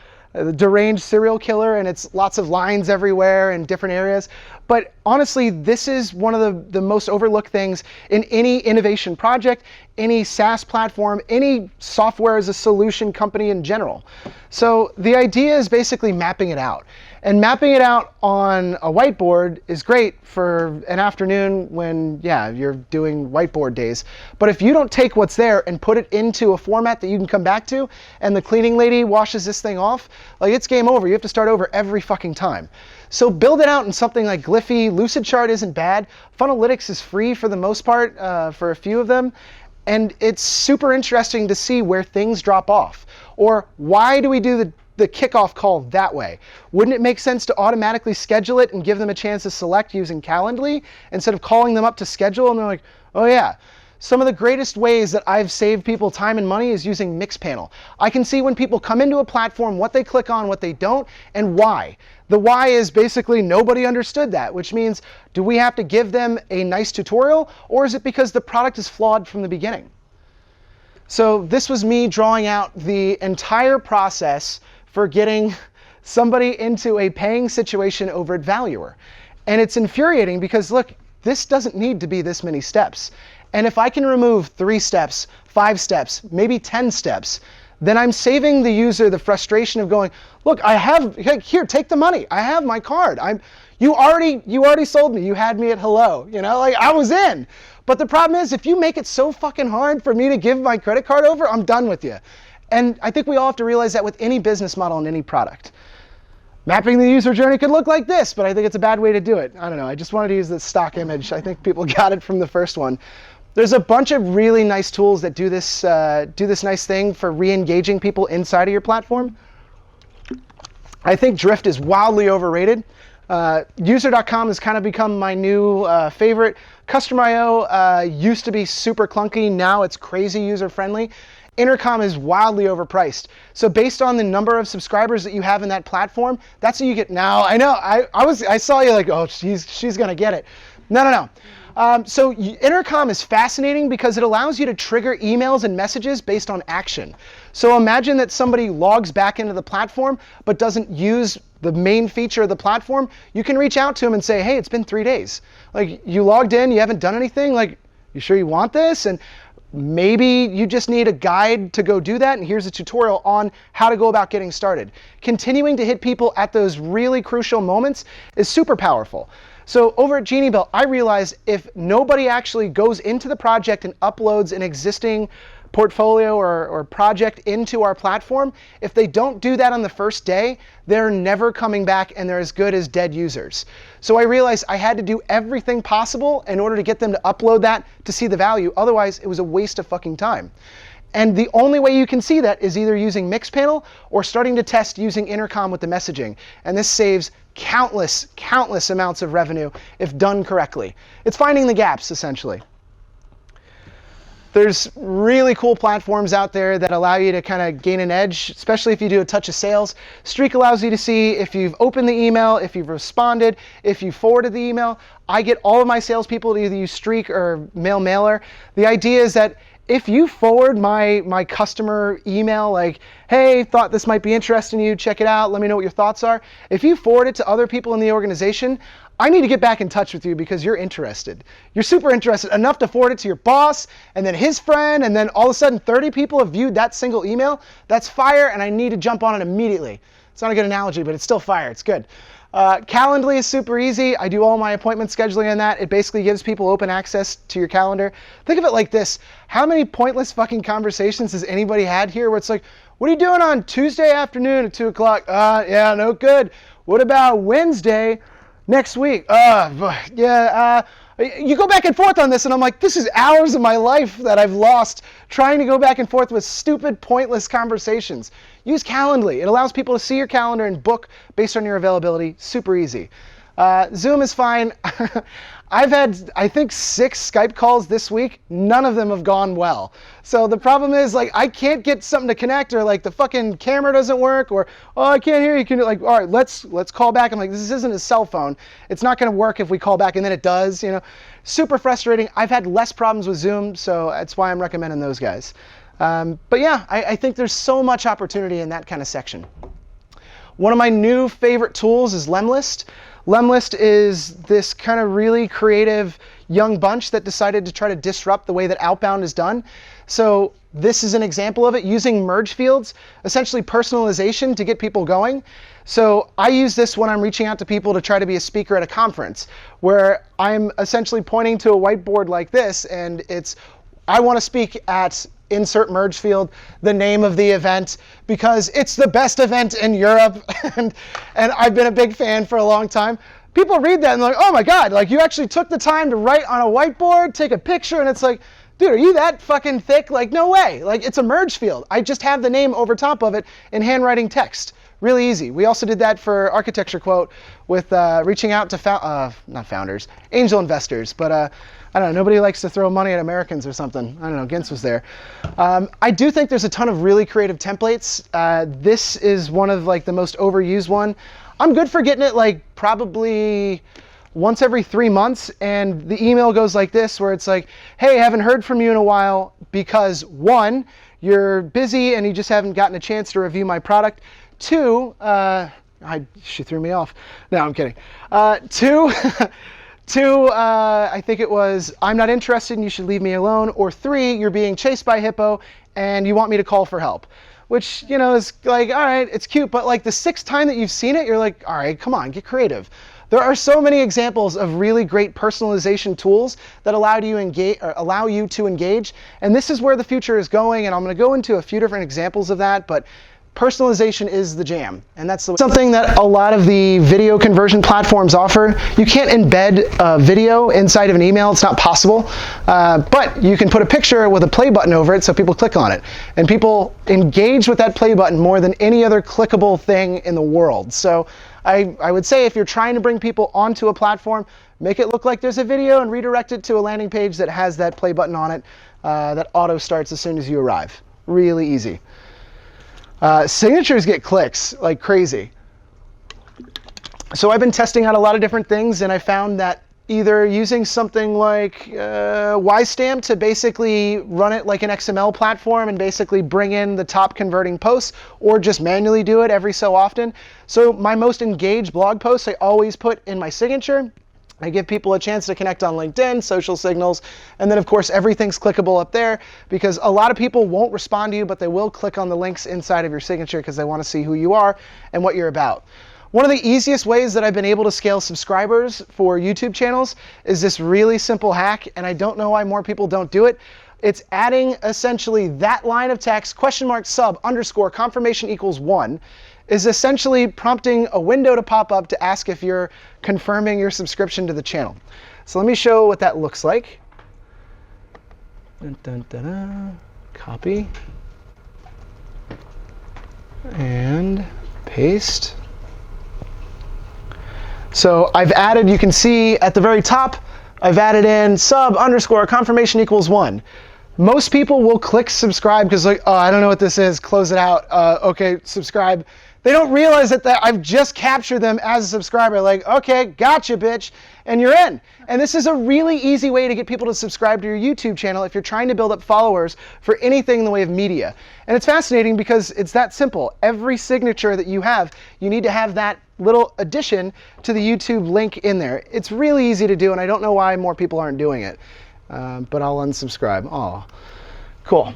deranged serial killer, and it's lots of lines everywhere in different areas. But honestly, this is one of the most overlooked things in any innovation project, any SaaS platform, any software as a solution company in general. So the idea is basically mapping it out. And mapping it out on a whiteboard is great for an afternoon when, you're doing whiteboard days. But if you don't take what's there and put it into a format that you can come back to, and the cleaning lady washes this thing off, like it's game over. You have to start over every fucking time. So build it out in something like Glyphy. Lucidchart isn't bad. Funnelytics is free for the most part for a few of them. And it's super interesting to see where things drop off. Or why do we do the kickoff call that way? Wouldn't it make sense to automatically schedule it and give them a chance to select using Calendly instead of calling them up to schedule and they're like, oh yeah. Some of the greatest ways that I've saved people time and money is using Mixpanel. I can see when people come into a platform, what they click on, what they don't, and why. The why is basically nobody understood that, which means do we have to give them a nice tutorial, or is it because the product is flawed from the beginning? So this was me drawing out the entire process for getting somebody into a paying situation over at Valuer. And it's infuriating because look, this doesn't need to be this many steps. And if I can remove 3 steps, 5 steps, maybe 10 steps, then I'm saving the user the frustration of going, look, here, take the money. I have my card. You already sold me. You had me at hello. Like I was in. But the problem is if you make it so fucking hard for me to give my credit card over, I'm done with you. And I think we all have to realize that with any business model and any product. Mapping the user journey could look like this, but I think it's a bad way to do it. I don't know. I just wanted to use the stock image. I think people got it from the first one. There's a bunch of really nice tools that do this nice thing for re-engaging people inside of your platform. I think Drift is wildly overrated. User.com has kind of become my new favorite. Custom.io used to be super clunky. Now it's crazy user-friendly. Intercom is wildly overpriced. So based on the number of subscribers that you have in that platform, that's what you get now. I know, I saw you like, oh, she's gonna get it. No. So Intercom is fascinating because it allows you to trigger emails and messages based on action. So imagine that somebody logs back into the platform but doesn't use the main feature of the platform. You can reach out to them and say, hey, it's been 3 days. Like you logged in, you haven't done anything. Like, you sure you want this? And maybe you just need a guide to go do that, and here's a tutorial on how to go about getting started. Continuing to hit people at those really crucial moments is super powerful. So over at Genie Belt, I realized if nobody actually goes into the project and uploads an existing portfolio or project into our platform, if they don't do that on the first day, they're never coming back and they're as good as dead users. So I realized I had to do everything possible in order to get them to upload that to see the value. Otherwise, it was a waste of fucking time. And the only way you can see that is either using Mixpanel or starting to test using Intercom with the messaging. And this saves countless amounts of revenue if done correctly. It's finding the gaps, essentially. There's really cool platforms out there that allow you to kind of gain an edge, especially if you do a touch of sales. Streak allows you to see if you've opened the email, if you've responded, if you forwarded the email. I get all of my salespeople to either use Streak or Mailer. The idea is that if you forward my customer email like, hey, thought this might be interesting to you, check it out, let me know what your thoughts are. If you forward it to other people in the organization, I need to get back in touch with you because you're interested. You're super interested enough to forward it to your boss and then his friend, and then all of a sudden 30 people have viewed that single email. That's fire, and I need to jump on it immediately. It's not a good analogy, but it's still fire. It's good. Calendly is super easy. I do all my appointment scheduling on that. It basically gives people open access to your calendar. Think of it like this. How many pointless fucking conversations has anybody had here where it's like, what are you doing on Tuesday afternoon at 2 o'clock? Yeah, no good. What about Wednesday next week? You go back and forth on this, and I'm like, this is hours of my life that I've lost trying to go back and forth with stupid, pointless conversations. Use Calendly. It allows people to see your calendar and book based on your availability. Super easy. Zoom is fine. I've had, I think, 6 Skype calls this week. None of them have gone well. So the problem is, like, I can't get something to connect, or like the fucking camera doesn't work, or oh, I can't hear you. Can you, like, all right, let's call back. I'm like, this isn't a cell phone. It's not going to work if we call back, and then it does. You know, super frustrating. I've had less problems with Zoom, so that's why I'm recommending those guys. But yeah, I think there's so much opportunity in that kind of section. One of my new favorite tools is Lemlist. Lemlist is this kind of really creative young bunch that decided to try to disrupt the way that outbound is done. So this is an example of it, using merge fields, essentially personalization to get people going. So I use this when I'm reaching out to people to try to be a speaker at a conference, where I'm essentially pointing to a whiteboard like this, and it's, I want to speak at insert merge field, the name of the event, because it's the best event in Europe, and I've been a big fan for a long time. People read that and they're like, oh my God, like, you actually took the time to write on a whiteboard, take a picture, and it's like, dude, are you that fucking thick? Like, no way. Like, it's a merge field. I just have the name over top of it in handwriting text. Really easy. We also did that for Architecture Quote with reaching out to not founders, angel investors, but I don't know, nobody likes to throw money at Americans or something. I don't know, Gintz was there. I do think there's a ton of really creative templates. This is one of like the most overused one. I'm good for getting it like probably once every 3 months, and the email goes like this, where it's like, hey, I haven't heard from you in a while because 1, you're busy and you just haven't gotten a chance to review my product. 2, she threw me off. No, I'm kidding. 2, I think it was, I'm not interested and you should leave me alone. Or 3, you're being chased by a hippo and you want me to call for help. Which, you know, is like, all right, it's cute, but like the 6th time that you've seen it, you're like, all right, come on, get creative. There are so many examples of really great personalization tools that allow you to engage, and this is where the future is going, and I'm going to go into a few different examples of that, but personalization is the jam, and that's something that a lot of the video conversion platforms offer. You can't embed video inside of an email. It's not possible, but you can put a picture with a play button over it so people click on it, and people engage with that play button more than any other clickable thing in the world. So I would say, if you're trying to bring people onto a platform, make it look like there's a video and redirect it to a landing page that has that play button on it that auto starts as soon as you arrive. Really easy. Signatures get clicks like crazy. So I've been testing out a lot of different things, and I found that either using something like YStamp to basically run it like an XML platform and basically bring in the top converting posts, or just manually do it every so often. So my most engaged blog posts, I always put in my signature. I give people a chance to connect on LinkedIn, social signals, and then of course everything's clickable up there, because a lot of people won't respond to you, but they will click on the links inside of your signature because they want to see who you are and what you're about. One of the easiest ways that I've been able to scale subscribers for YouTube channels is this really simple hack, and I don't know why more people don't do it. It's adding essentially that line of text, !sub _ confirmation equals 1, is essentially prompting a window to pop up to ask if you're confirming your subscription to the channel. So let me show what that looks like. Dun, dun, dun, dun. Copy. And paste. So I've added, you can see at the very top, I've added in !sub _ confirmation equals 1. Most people will click subscribe because, like, oh, I don't know what this is, close it out. Okay, subscribe. They don't realize that I've just captured them as a subscriber. Like, okay, gotcha, bitch, and you're in. And this is a really easy way to get people to subscribe to your YouTube channel if you're trying to build up followers for anything in the way of media. And it's fascinating because it's that simple. Every signature that you have, you need to have that little addition to the YouTube link in there. It's really easy to do, and I don't know why more people aren't doing it. But I'll unsubscribe. Oh, cool.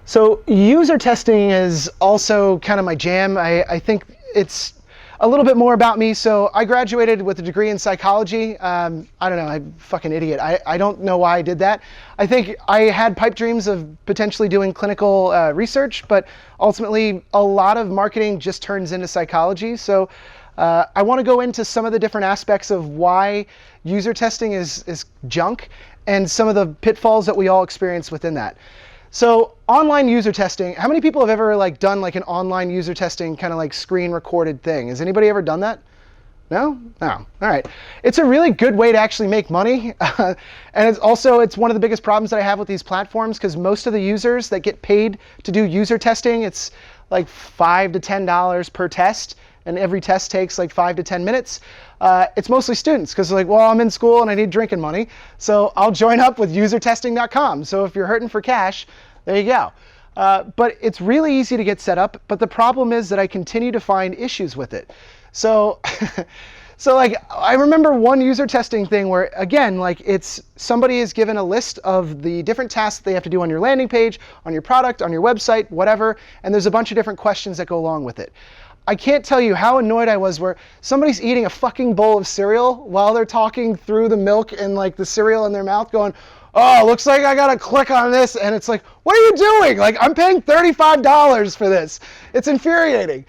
So user testing is also kind of my jam. I think it's a little bit more about me. So I graduated with a degree in psychology. I don't know, I'm a fucking idiot. I don't know why I did that. I think I had pipe dreams of potentially doing clinical research, but ultimately a lot of marketing just turns into psychology. So I want to go into some of the different aspects of why user testing is junk and some of the pitfalls that we all experience within that. So online user testing, how many people have ever done like an online user testing kind of like screen recorded thing? Has anybody ever done that? No? No. All right. It's a really good way to actually make money. And it's one of the biggest problems that I have with these platforms, because most of the users that get paid to do user testing, it's like $5 to $10 per test. And every test takes like 5 to 10 minutes. It's mostly students, because they're like, well, I'm in school and I need drinking money, so I'll join up with usertesting.com. So if you're hurting for cash, there you go. But it's really easy to get set up. But the problem is that I continue to find issues with it. So, so like I remember one user testing thing where, again, like it's somebody is given a list of the different tasks they have to do on your landing page, on your product, on your website, whatever, and there's a bunch of different questions that go along with it. I can't tell you how annoyed I was where somebody's eating a fucking bowl of cereal while they're talking through the milk and like the cereal in their mouth going, oh, looks like I gotta click on this. And it's like, what are you doing? Like, I'm paying $35 for this. It's infuriating.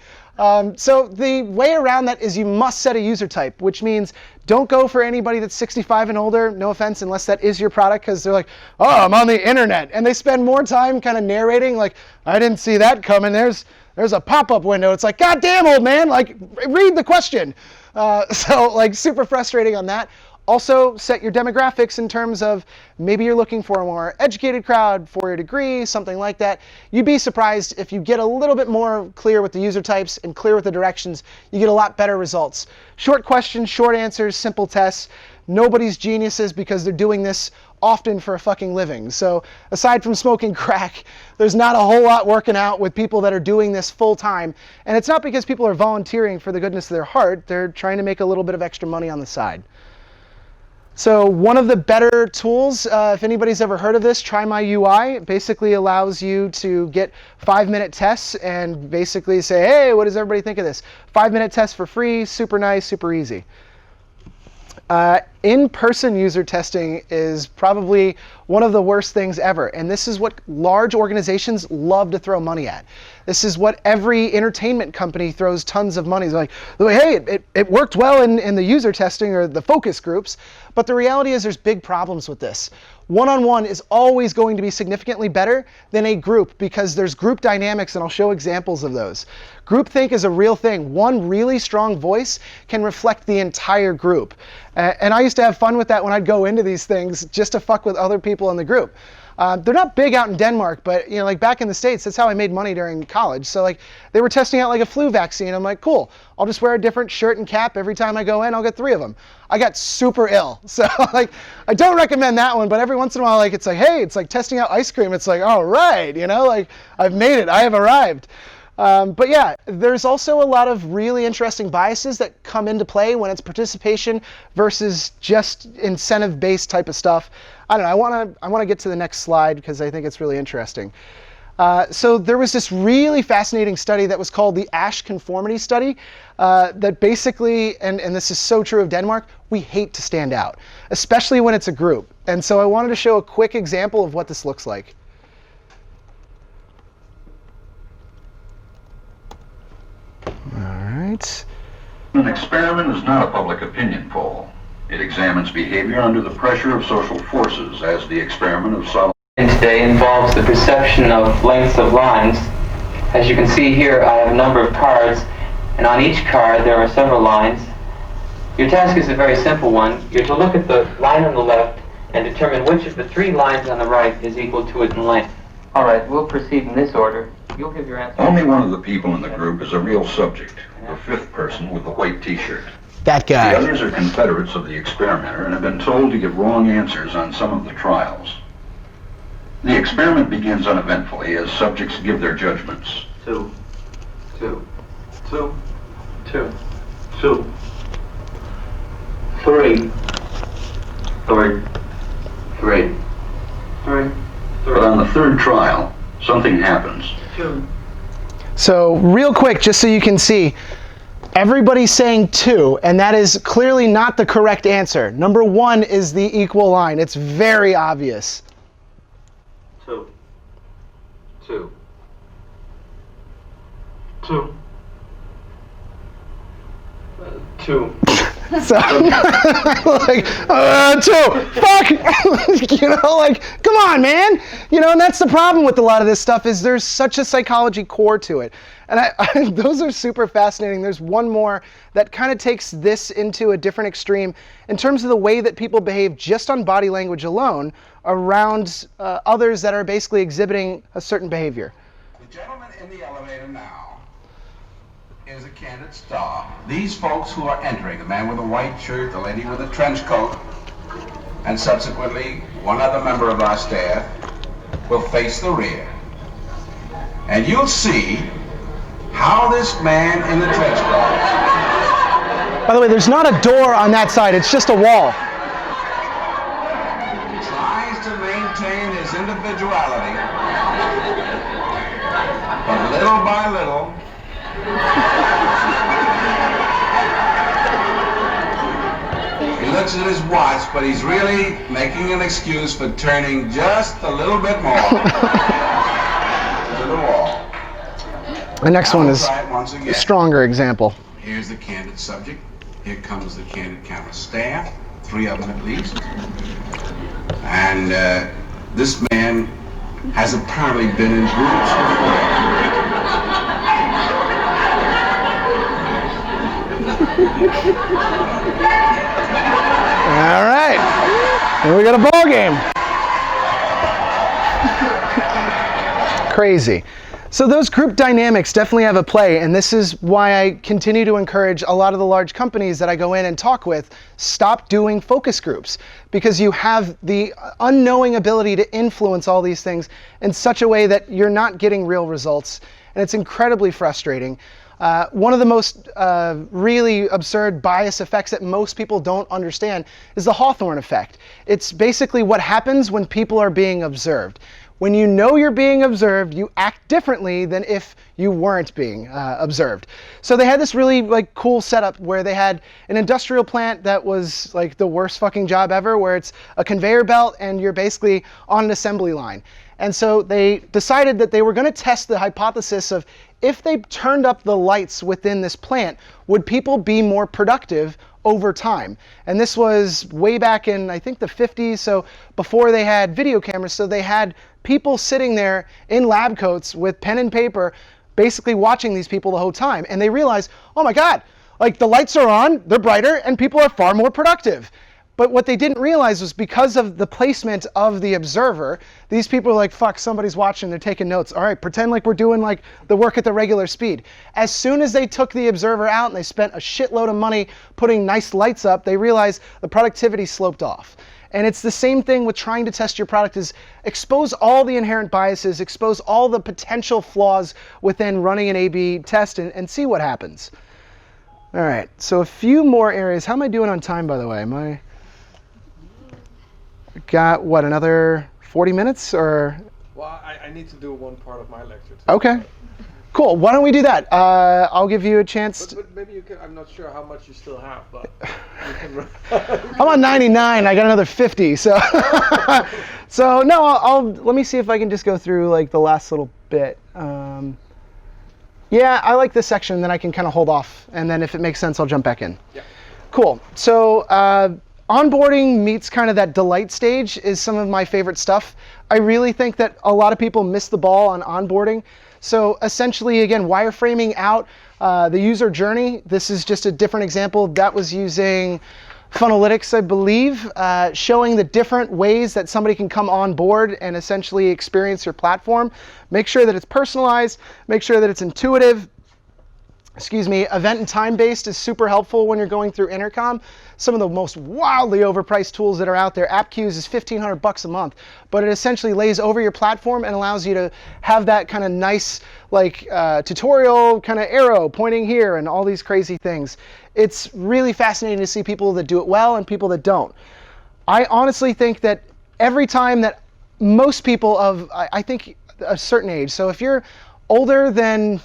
So the way around that is you must set a user type, which means don't go for anybody that's 65 and older, no offense, unless that is your product, because they're like, oh, I'm on the internet. And they spend more time kind of narrating, like, I didn't see that coming. There's a pop-up window. It's like, God damn, old man, like, read the question. So like super frustrating on that. Also, set your demographics in terms of maybe you're looking for a more educated crowd for your degree, something like that. You'd be surprised if you get a little bit more clear with the user types and clear with the directions, you get a lot better results. Short questions, short answers, simple tests. Nobody's geniuses because they're doing this often for a fucking living. So aside from smoking crack, there's not a whole lot working out with people that are doing this full time. And it's not because people are volunteering for the goodness of their heart. They're trying to make a little bit of extra money on the side. So one of the better tools, if anybody's ever heard of this, Try My UI, basically allows you to get 5-minute tests and basically say, hey, what does everybody think of this? 5-minute test for free, super nice, super easy. In-person user testing is probably one of the worst things ever. And this is what large organizations love to throw money at. This is what every entertainment company throws tons of money. They're like, hey, it worked well in the user testing or the focus groups. But the reality is there's big problems with this. One-on-one is always going to be significantly better than a group because there's group dynamics, and I'll show examples of those. Groupthink is a real thing. One really strong voice can reflect the entire group. And I used to have fun with that when I'd go into these things just to fuck with other people in the group. They're not big out in Denmark, but like back in the States, that's how I made money during college. So like they were testing out like a flu vaccine. I'm like, cool, I'll just wear a different shirt and cap every time I go in. I'll get 3 of them. I got super ill. So like I don't recommend that one, but every once in a while, like it's like, hey, it's like testing out ice cream. It's like, all right, like I've made it. I have arrived. But yeah, there's also a lot of really interesting biases that come into play when it's participation versus just incentive-based type of stuff. I don't know. I want to get to the next slide because I think it's really interesting. So there was this really fascinating study that was called the Ash Conformity Study that basically, and this is so true of Denmark, we hate to stand out, especially when it's a group. And so I wanted to show a quick example of what this looks like. All right. An experiment is not a public opinion poll. It examines behavior under the pressure of social forces, as the experiment of solid. Today involves the perception of lengths of lines. As you can see here, I have a number of cards, and on each card there are several lines. Your task is a very simple one. You're to look at the line on the left and determine which of the 3 lines on the right is equal to it in length. All right, we'll proceed in this order. You'll give your answer. Only one of the people in the group is a real subject, the 5th person with the white t-shirt. That guy. The others are confederates of the experimenter and have been told to give wrong answers on some of the trials. The experiment begins uneventfully as subjects give their judgments. 2, 2, 2, 2, 2, 3, 3, 3, 3, But on the 3rd trial, something happens. 2. So real quick, just so you can see, everybody's saying 2, and that is clearly not the correct answer. Number 1 is the equal line. It's very obvious. 2, 2, 2, 2. So like, 2, fuck, you know, like, come on, man. You know, and that's the problem with a lot of this stuff is there's such a psychology core to it. And those are super fascinating. There's one more that kind of takes this into a different extreme in terms of the way that people behave just on body language alone around others that are basically exhibiting a certain behavior. The gentleman in the elevator now is a candid star. These folks who are entering, the man with a white shirt, the lady with a trench coat, and subsequently one other member of our staff will face the rear. And you'll see how this man in the trench coat... By the way, there's not a door on that side, it's just a wall. ...tries to maintain his individuality, but little by little, he looks at his watch, but he's really making an excuse for turning just a little bit more to the wall. The next one is once again. a stronger example. Here's the candid subject. Here comes the candid camera staff, 3 of them at least. And this man has apparently been in groups before. All right, and we got a ball game. Crazy. So those group dynamics definitely have a play, and this is why I continue to encourage a lot of the large companies that I go in and talk with, stop doing focus groups, because you have the unknowing ability to influence all these things in such a way that you're not getting real results, and it's incredibly frustrating. One of the most really absurd bias effects that most people don't understand is the Hawthorne effect. It's basically what happens when people are being observed. When you know you're being observed, you act differently than if you weren't being observed. So they had this really like cool setup where they had an industrial plant that was like the worst fucking job ever, where it's a conveyor belt and you're basically on an assembly line. And so they decided that they were going to test the hypothesis of if they turned up the lights within this plant, would people be more productive over time? And this was way back in, I think, the 50s, so before they had video cameras, so they had people sitting there in lab coats with pen and paper, basically watching these people the whole time. And they realized, oh my God, like the lights are on, they're brighter, and people are far more productive. But what they didn't realize was because of the placement of the observer, these people are like, fuck, somebody's watching, they're taking notes. All right, pretend like we're doing like the work at the regular speed. As soon as they took the observer out and they spent a shitload of money putting nice lights up, they realized the productivity sloped off. And it's the same thing with trying to test your product, is expose all the inherent biases, expose all the potential flaws within running an A/B test and see what happens. All right, so a few more areas. How am I doing on time, by the way? Am I... Got, what, another 40 minutes, or? Well, I need to do one part of my lecture too. Okay, cool. Why don't we do that? I'll give you a chance. But maybe you can, I'm not sure how much you still have, but you can... I'm on 99, I got another 50, so. So no, let me see if I can just go through like the last little bit. Yeah, I like this section, then I can kind of hold off, and then if it makes sense, I'll jump back in. Yeah. Cool, so, onboarding meets kind of that delight stage is some of my favorite stuff. I really think that a lot of people miss the ball on onboarding. So essentially, again, wireframing out the user journey. This is just a different example. That was using Funnelytics, I believe, showing the different ways that somebody can come on board and essentially experience your platform. Make sure that it's personalized, make sure that it's intuitive. Excuse me, event and time based is super helpful when you're going through Intercom. Some of the most wildly overpriced tools that are out there. AppQues is $1,500 a month, but it essentially lays over your platform and allows you to have that kind of nice like tutorial kind of arrow pointing here and all these crazy things. It's really fascinating to see people that do it well and people that don't. I honestly think that every time that most people of, I think, a certain age, so if you're older than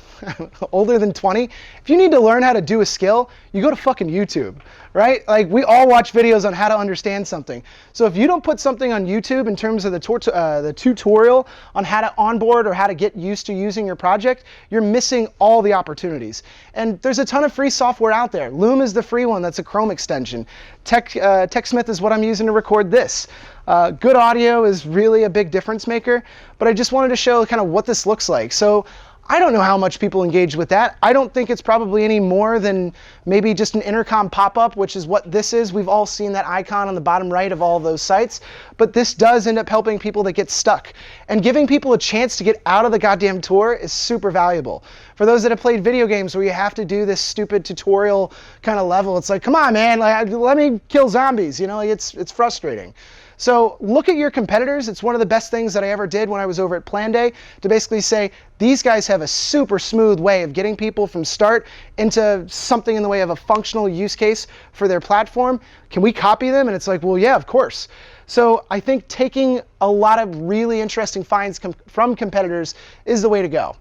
older than 20, if you need to learn how to do a skill, you go to fucking YouTube, right? Like, we all watch videos on how to understand something. So if you don't put something on YouTube in terms of the tutorial on how to onboard or how to get used to using your project, you're missing all the opportunities. And there's a ton of free software out there. Loom is the free one. That's a Chrome extension. TechSmith is what I'm using to record this. Good audio is really a big difference maker, but I just wanted to show kind of what this looks like. So I don't know how much people engage with that. I don't think it's probably any more than maybe just an intercom pop-up, which is what this is. We've all seen that icon on the bottom right of all of those sites, but this does end up helping people that get stuck. And giving people a chance to get out of the goddamn tour is super valuable. For those that have played video games where you have to do this stupid tutorial kind of level, it's like, come on, man, like, let me kill zombies. You know, like, it's frustrating. So look at your competitors. It's one of the best things that I ever did when I was over at Plan Day, to basically say, these guys have a super smooth way of getting people from start into something in the way of a functional use case for their platform. Can we copy them? And it's like, well, yeah, of course. So I think taking a lot of really interesting finds from competitors is the way to go.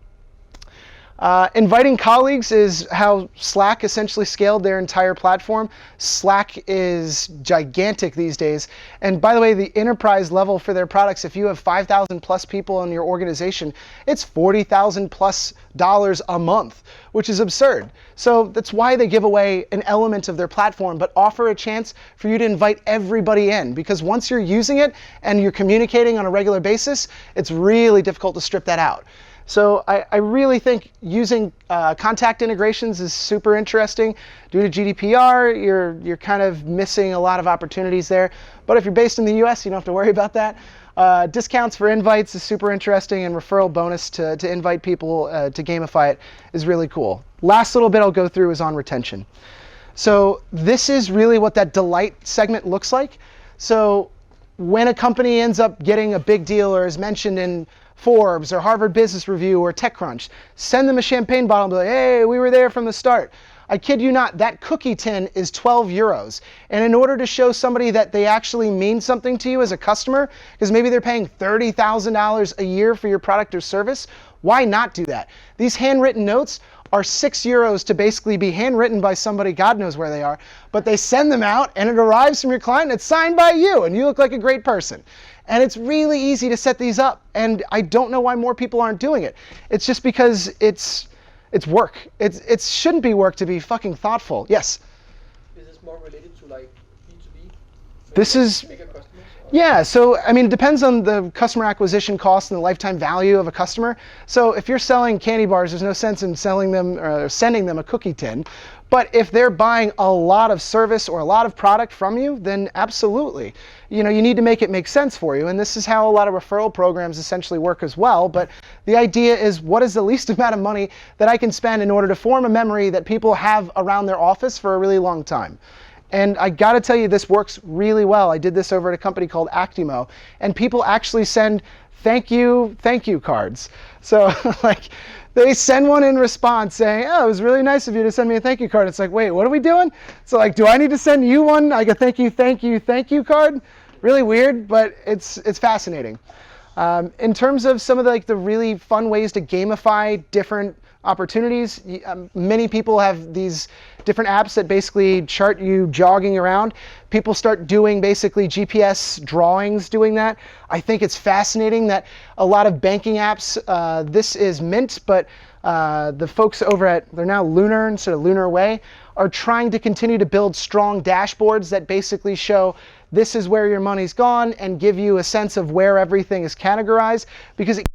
Inviting colleagues is how Slack essentially scaled their entire platform. Slack is gigantic these days. And by the way, the enterprise level for their products, if you have 5,000 plus people in your organization, it's $40,000 plus a month, which is absurd. So that's why they give away an element of their platform, but offer a chance for you to invite everybody in. Because once you're using it and you're communicating on a regular basis, it's really difficult to strip that out. So I really think using contact integrations is super interesting. Due to GDPR, you're kind of missing a lot of opportunities there. But if you're based in the US, you don't have to worry about that. Discounts for invites is super interesting, and referral bonus to invite people to gamify it is really cool. Last little bit I'll go through is on retention. So this is really what that delight segment looks like. So when a company ends up getting a big deal or is mentioned in Forbes or Harvard Business Review or TechCrunch, send them a champagne bottle and be like, hey, we were there from the start. I kid you not, that cookie tin is 12 euros. And in order to show somebody that they actually mean something to you as a customer, because maybe they're paying $30,000 a year for your product or service, why not do that? These handwritten notes are 6 euros to basically be handwritten by somebody, God knows where they are, but they send them out and it arrives from your client and it's signed by you and you look like a great person. And it's really easy to set these up, and I don't know why more people aren't doing it. It's just because it's work. It shouldn't be work to be fucking thoughtful. Yes? Is this more related to like B2B? This is, bigger customers? yeah, so I mean, it depends on the customer acquisition cost and the lifetime value of a customer. So if you're selling candy bars, there's no sense in selling them or sending them a cookie tin. But if they're buying a lot of service or a lot of product from you, then absolutely. You know, you need to make it make sense for you. And this is how a lot of referral programs essentially work as well. But the idea is, what is the least amount of money that I can spend in order to form a memory that people have around their office for a really long time? And I gotta tell you, this works really well. I did this over at a company called Actimo, and people actually send thank you cards. So like, they send one in response saying, oh, it was really nice of you to send me a thank you card. It's like, wait, what are we doing? So like, do I need to send you one, like a thank you card? Really weird, but it's fascinating. In terms of some of the really fun ways to gamify different opportunities, many people have these different apps that basically chart you jogging around. People start doing basically GPS drawings doing that. I think it's fascinating that a lot of banking apps, this is Mint, but the folks over at, they're now Lunar instead of Lunar Way, are trying to continue to build strong dashboards that basically show this is where your money's gone and give you a sense of where everything is categorized, because it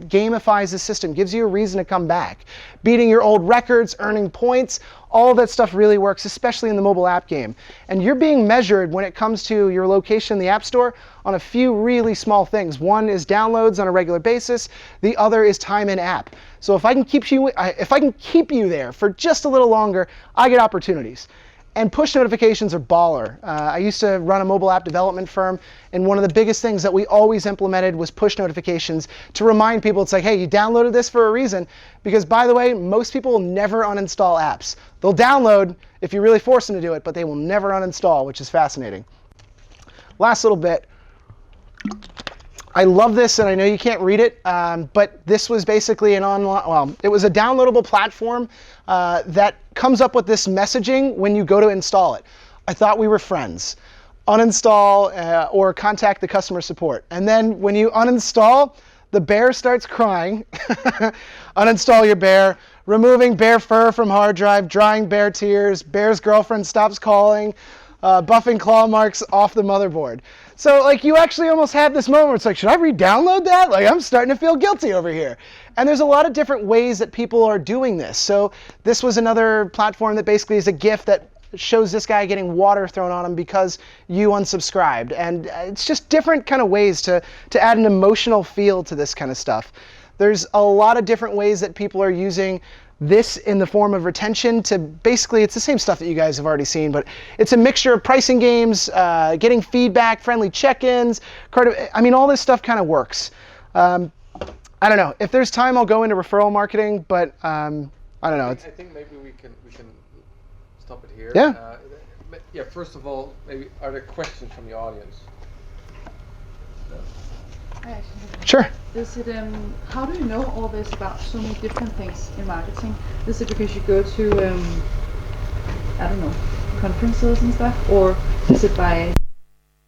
gamifies the system, gives you a reason to come back. Beating your old records, earning points, all that stuff really works, especially in the mobile app game. And you're being measured when it comes to your location in the App Store on a few really small things. One is downloads on a regular basis. The other is time in app. So if I can keep you there for just a little longer, I get opportunities. And push notifications are baller. I used to run a mobile app development firm, and one of the biggest things that we always implemented was push notifications to remind people, it's like, hey, you downloaded this for a reason. Because by the way, most people will never uninstall apps. They'll download if you really force them to do it, but they will never uninstall, which is fascinating. Last little bit. I love this, and I know you can't read it, but this was basically an online, well, it was a downloadable platform that comes up with this messaging when you go to install it. I thought we were friends. Uninstall or contact the customer support. And then when you uninstall, the bear starts crying. Uninstall your bear. Removing bear fur from hard drive, drying bear tears, bear's girlfriend stops calling, buffing claw marks off the motherboard. So like you actually almost have this moment where it's like, should I re-download that? Like I'm starting to feel guilty over here. And there's a lot of different ways that people are doing this. So this was another platform that basically is a GIF that shows this guy getting water thrown on him because you unsubscribed. And it's just different kind of ways to add an emotional feel to this kind of stuff. There's a lot of different ways that people are using this in the form of retention to basically, it's the same stuff that you guys have already seen, but it's a mixture of pricing games, getting feedback, friendly check-ins, I mean, all this stuff kind of works. I don't know. If there's time, I'll go into referral marketing, but I don't know. I think maybe we can stop it here. Yeah. Yeah. First of all, maybe are there questions from the audience? I actually have one. Sure. Is it how do you know all this about so many different things in marketing? Is it because you go to I don't know, conferences and stuff, or is it by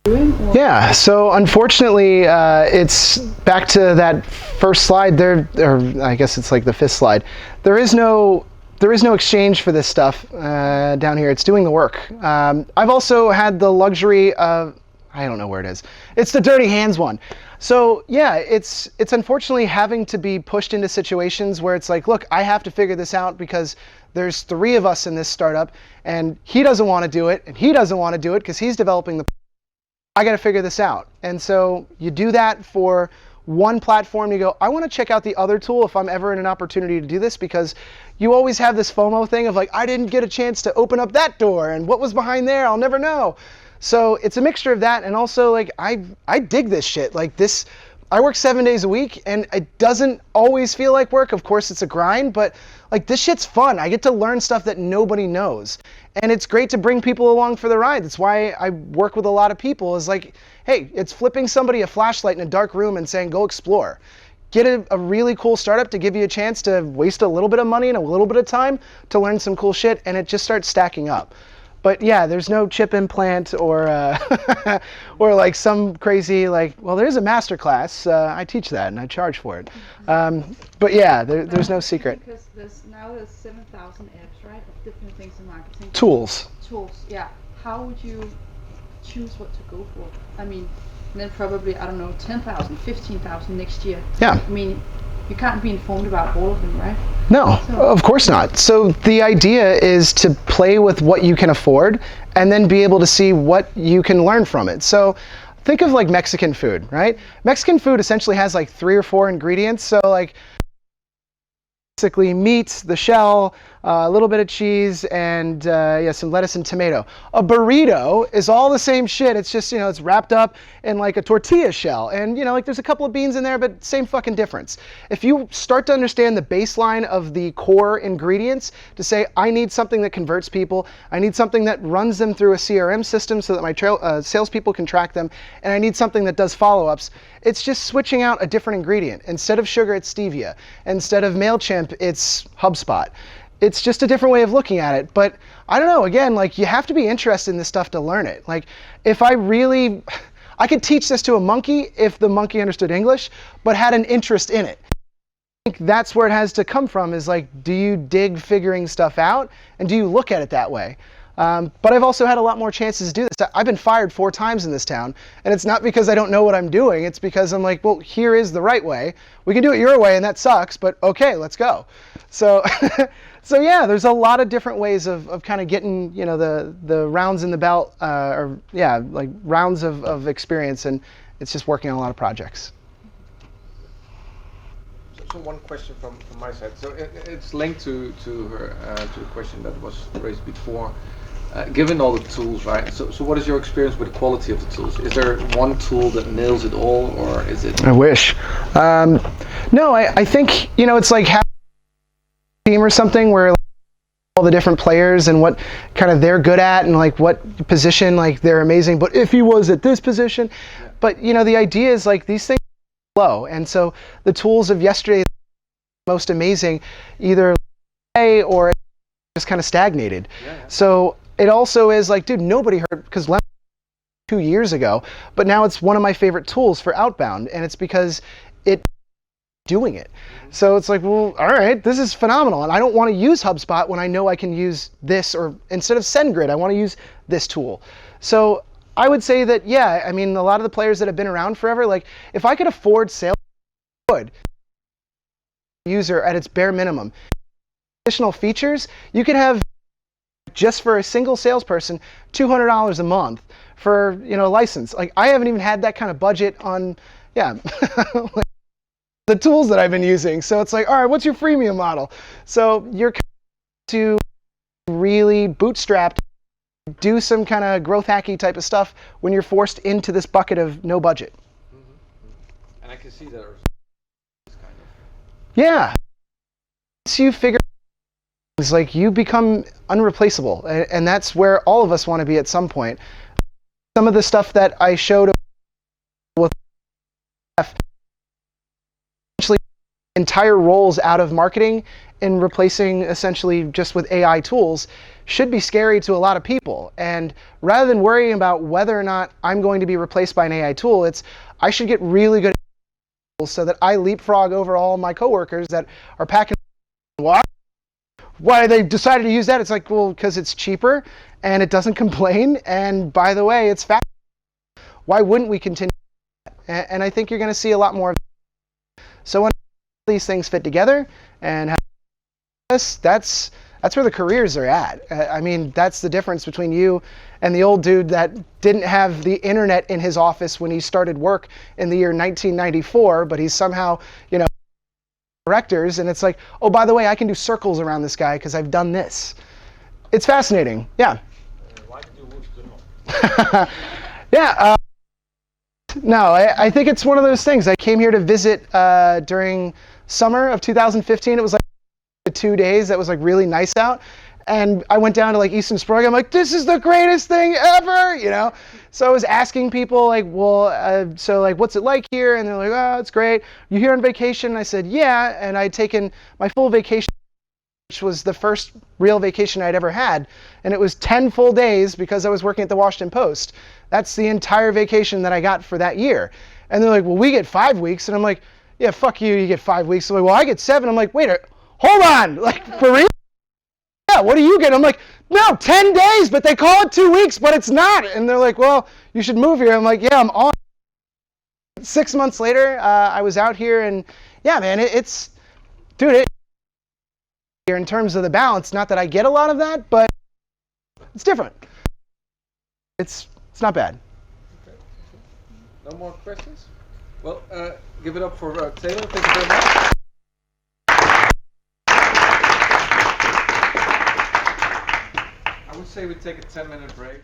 doing? Or? Yeah. So unfortunately, it's back to that first slide there, or I guess it's like the fifth slide. There is no exchange for this stuff down here. It's doing the work. I've also had the luxury of, I don't know where it is. It's the dirty hands one. So yeah, it's unfortunately having to be pushed into situations where it's like, look, I have to figure this out because there's 3 of us in this startup and he doesn't want to do it and he doesn't want to do it because he's developing the, I got to figure this out. And so you do that for one platform. You go, I want to check out the other tool if I'm ever in an opportunity to do this, because you always have this FOMO thing of like, I didn't get a chance to open up that door and what was behind there, I'll never know. So it's a mixture of that, and also like I dig this shit. Like this, I work 7 days a week and it doesn't always feel like work. Of course it's a grind, but like this shit's fun. I get to learn stuff that nobody knows. And it's great to bring people along for the ride. That's why I work with a lot of people, is like, hey, it's flipping somebody a flashlight in a dark room and saying, go explore. Get a really cool startup to give you a chance to waste a little bit of money and a little bit of time to learn some cool shit, and it just starts stacking up. But yeah, there's no chip implant or or like some crazy like, well, there's a Masterclass. I teach that and I charge for it. But yeah, there's no secret. Because there's 7,000 apps, right, of different things in marketing. Tools. Tools, yeah. How would you choose what to go for? I mean, then probably, I don't know, 10,000, 15,000 next year. Yeah. I mean, you can't be informed about all of them, right? No, of course not. So the idea is to play with what you can afford and then be able to see what you can learn from it. So think of like Mexican food, right? Mexican food essentially has like 3 or 4 ingredients. So like basically meat, the shell, a little bit of cheese, and yeah, some lettuce and tomato. A burrito is all the same shit. It's just, it's wrapped up in like a tortilla shell, and like there's a couple of beans in there, but same fucking difference. If you start to understand the baseline of the core ingredients, to say, I need something that converts people, I need something that runs them through a CRM system so that my salespeople can track them, and I need something that does follow-ups, it's just switching out a different ingredient. Instead of sugar, it's stevia. Instead of MailChimp, it's HubSpot. It's just a different way of looking at it. But I don't know, again, like you have to be interested in this stuff to learn it. Like if I could teach this to a monkey if the monkey understood English, but had an interest in it. I think that's where it has to come from, is like, do you dig figuring stuff out and do you look at it that way? But I've also had a lot more chances to do this. I've been fired 4 times in this town, and it's not because I don't know what I'm doing. It's because I'm like, well, here is the right way. We can do it your way, and that sucks, but okay, let's go. So, so yeah, there's a lot of different ways of kind of getting, the rounds in the belt, or yeah, like rounds of experience, and it's just working on a lot of projects. So one question from my side. So it's linked to a question that was raised before. Given all the tools, right? So what is your experience with the quality of the tools? Is there one tool that nails it all, or is it? I wish. No, I think it's like having a team or something where all the different players and what kind of they're good at and like what position like they're amazing. But if he was at this position, yeah. But the idea is like these things low. And so the tools of yesterday most amazing either or just kind of stagnated. So it also is like, dude, nobody heard, because 2 years ago, but now it's one of my favorite tools for outbound, and it's because it doing it. So it's like, well, all right, this is phenomenal, and I don't want to use HubSpot when I know I can use this, or instead of SendGrid, I want to use this tool. So I would say that, yeah, I mean, a lot of the players that have been around forever, like if I could afford sales, I would. User at its bare minimum. Additional features, you could have just for a single salesperson, $200 a month for, you know, a license. Like I haven't even had that kind of budget on, yeah, the tools that I've been using. So it's like, all right, what's your freemium model? So you're to really bootstrap, do some kind of growth hacky type of stuff when you're forced into this bucket of no budget. And I can see that. Yeah. Once you figure it's like you become unreplaceable, and that's where all of us want to be at some point. Some of the stuff that I showed with essentially entire roles out of marketing and replacing essentially just with AI tools should be scary to a lot of people. And rather than worrying about whether or not I'm going to be replaced by an AI tool, it's I should get really good at so that I leapfrog over all my coworkers that are packing. Why they decided to use that? It's like, well, because it's cheaper and it doesn't complain. And by the way, it's fast. Why wouldn't we continue? And I think you're going to see a lot more of that. So when these things fit together and have this, that's where the careers are at. I mean, that's the difference between you and the old dude that didn't have the internet in his office when he started work in the year 1994, but he's somehow, you know, directors, and it's like, oh, by the way, I can do circles around this guy because I've done this. It's fascinating. Yeah. Why did you move to Denmark? Yeah. No, I think it's one of those things. I came here to visit during summer of 2015. It was like 2 days that was like really nice out. And I went down to like Eastern Sprague. I'm like, this is the greatest thing ever, you know? So I was asking people like, well, so like, what's it like here? And they're like, oh, it's great. You here on vacation? And I said, yeah. And I'd taken my full vacation, which was the first real vacation I'd ever had. And it was 10 full days because I was working at the Washington Post. That's the entire vacation that I got for that year. And they're like, well, we get 5 weeks. And I'm like, yeah, fuck you, you get 5 weeks. So I'm like, well, I get 7. I'm like, wait, hold on, like for real? Yeah, what do you get? I'm like, no, 10 days, but they call it 2 weeks, but it's not. And they're like, well, you should move here. I'm like, yeah, I'm on. 6 months later, I was out here, and yeah, man, it's, dude, here in terms of the balance, not that I get a lot of that, but it's different. It's not bad. Okay. No more questions? Well, give it up for Taylor. Thank you very much. I would say we take a 10-minute break.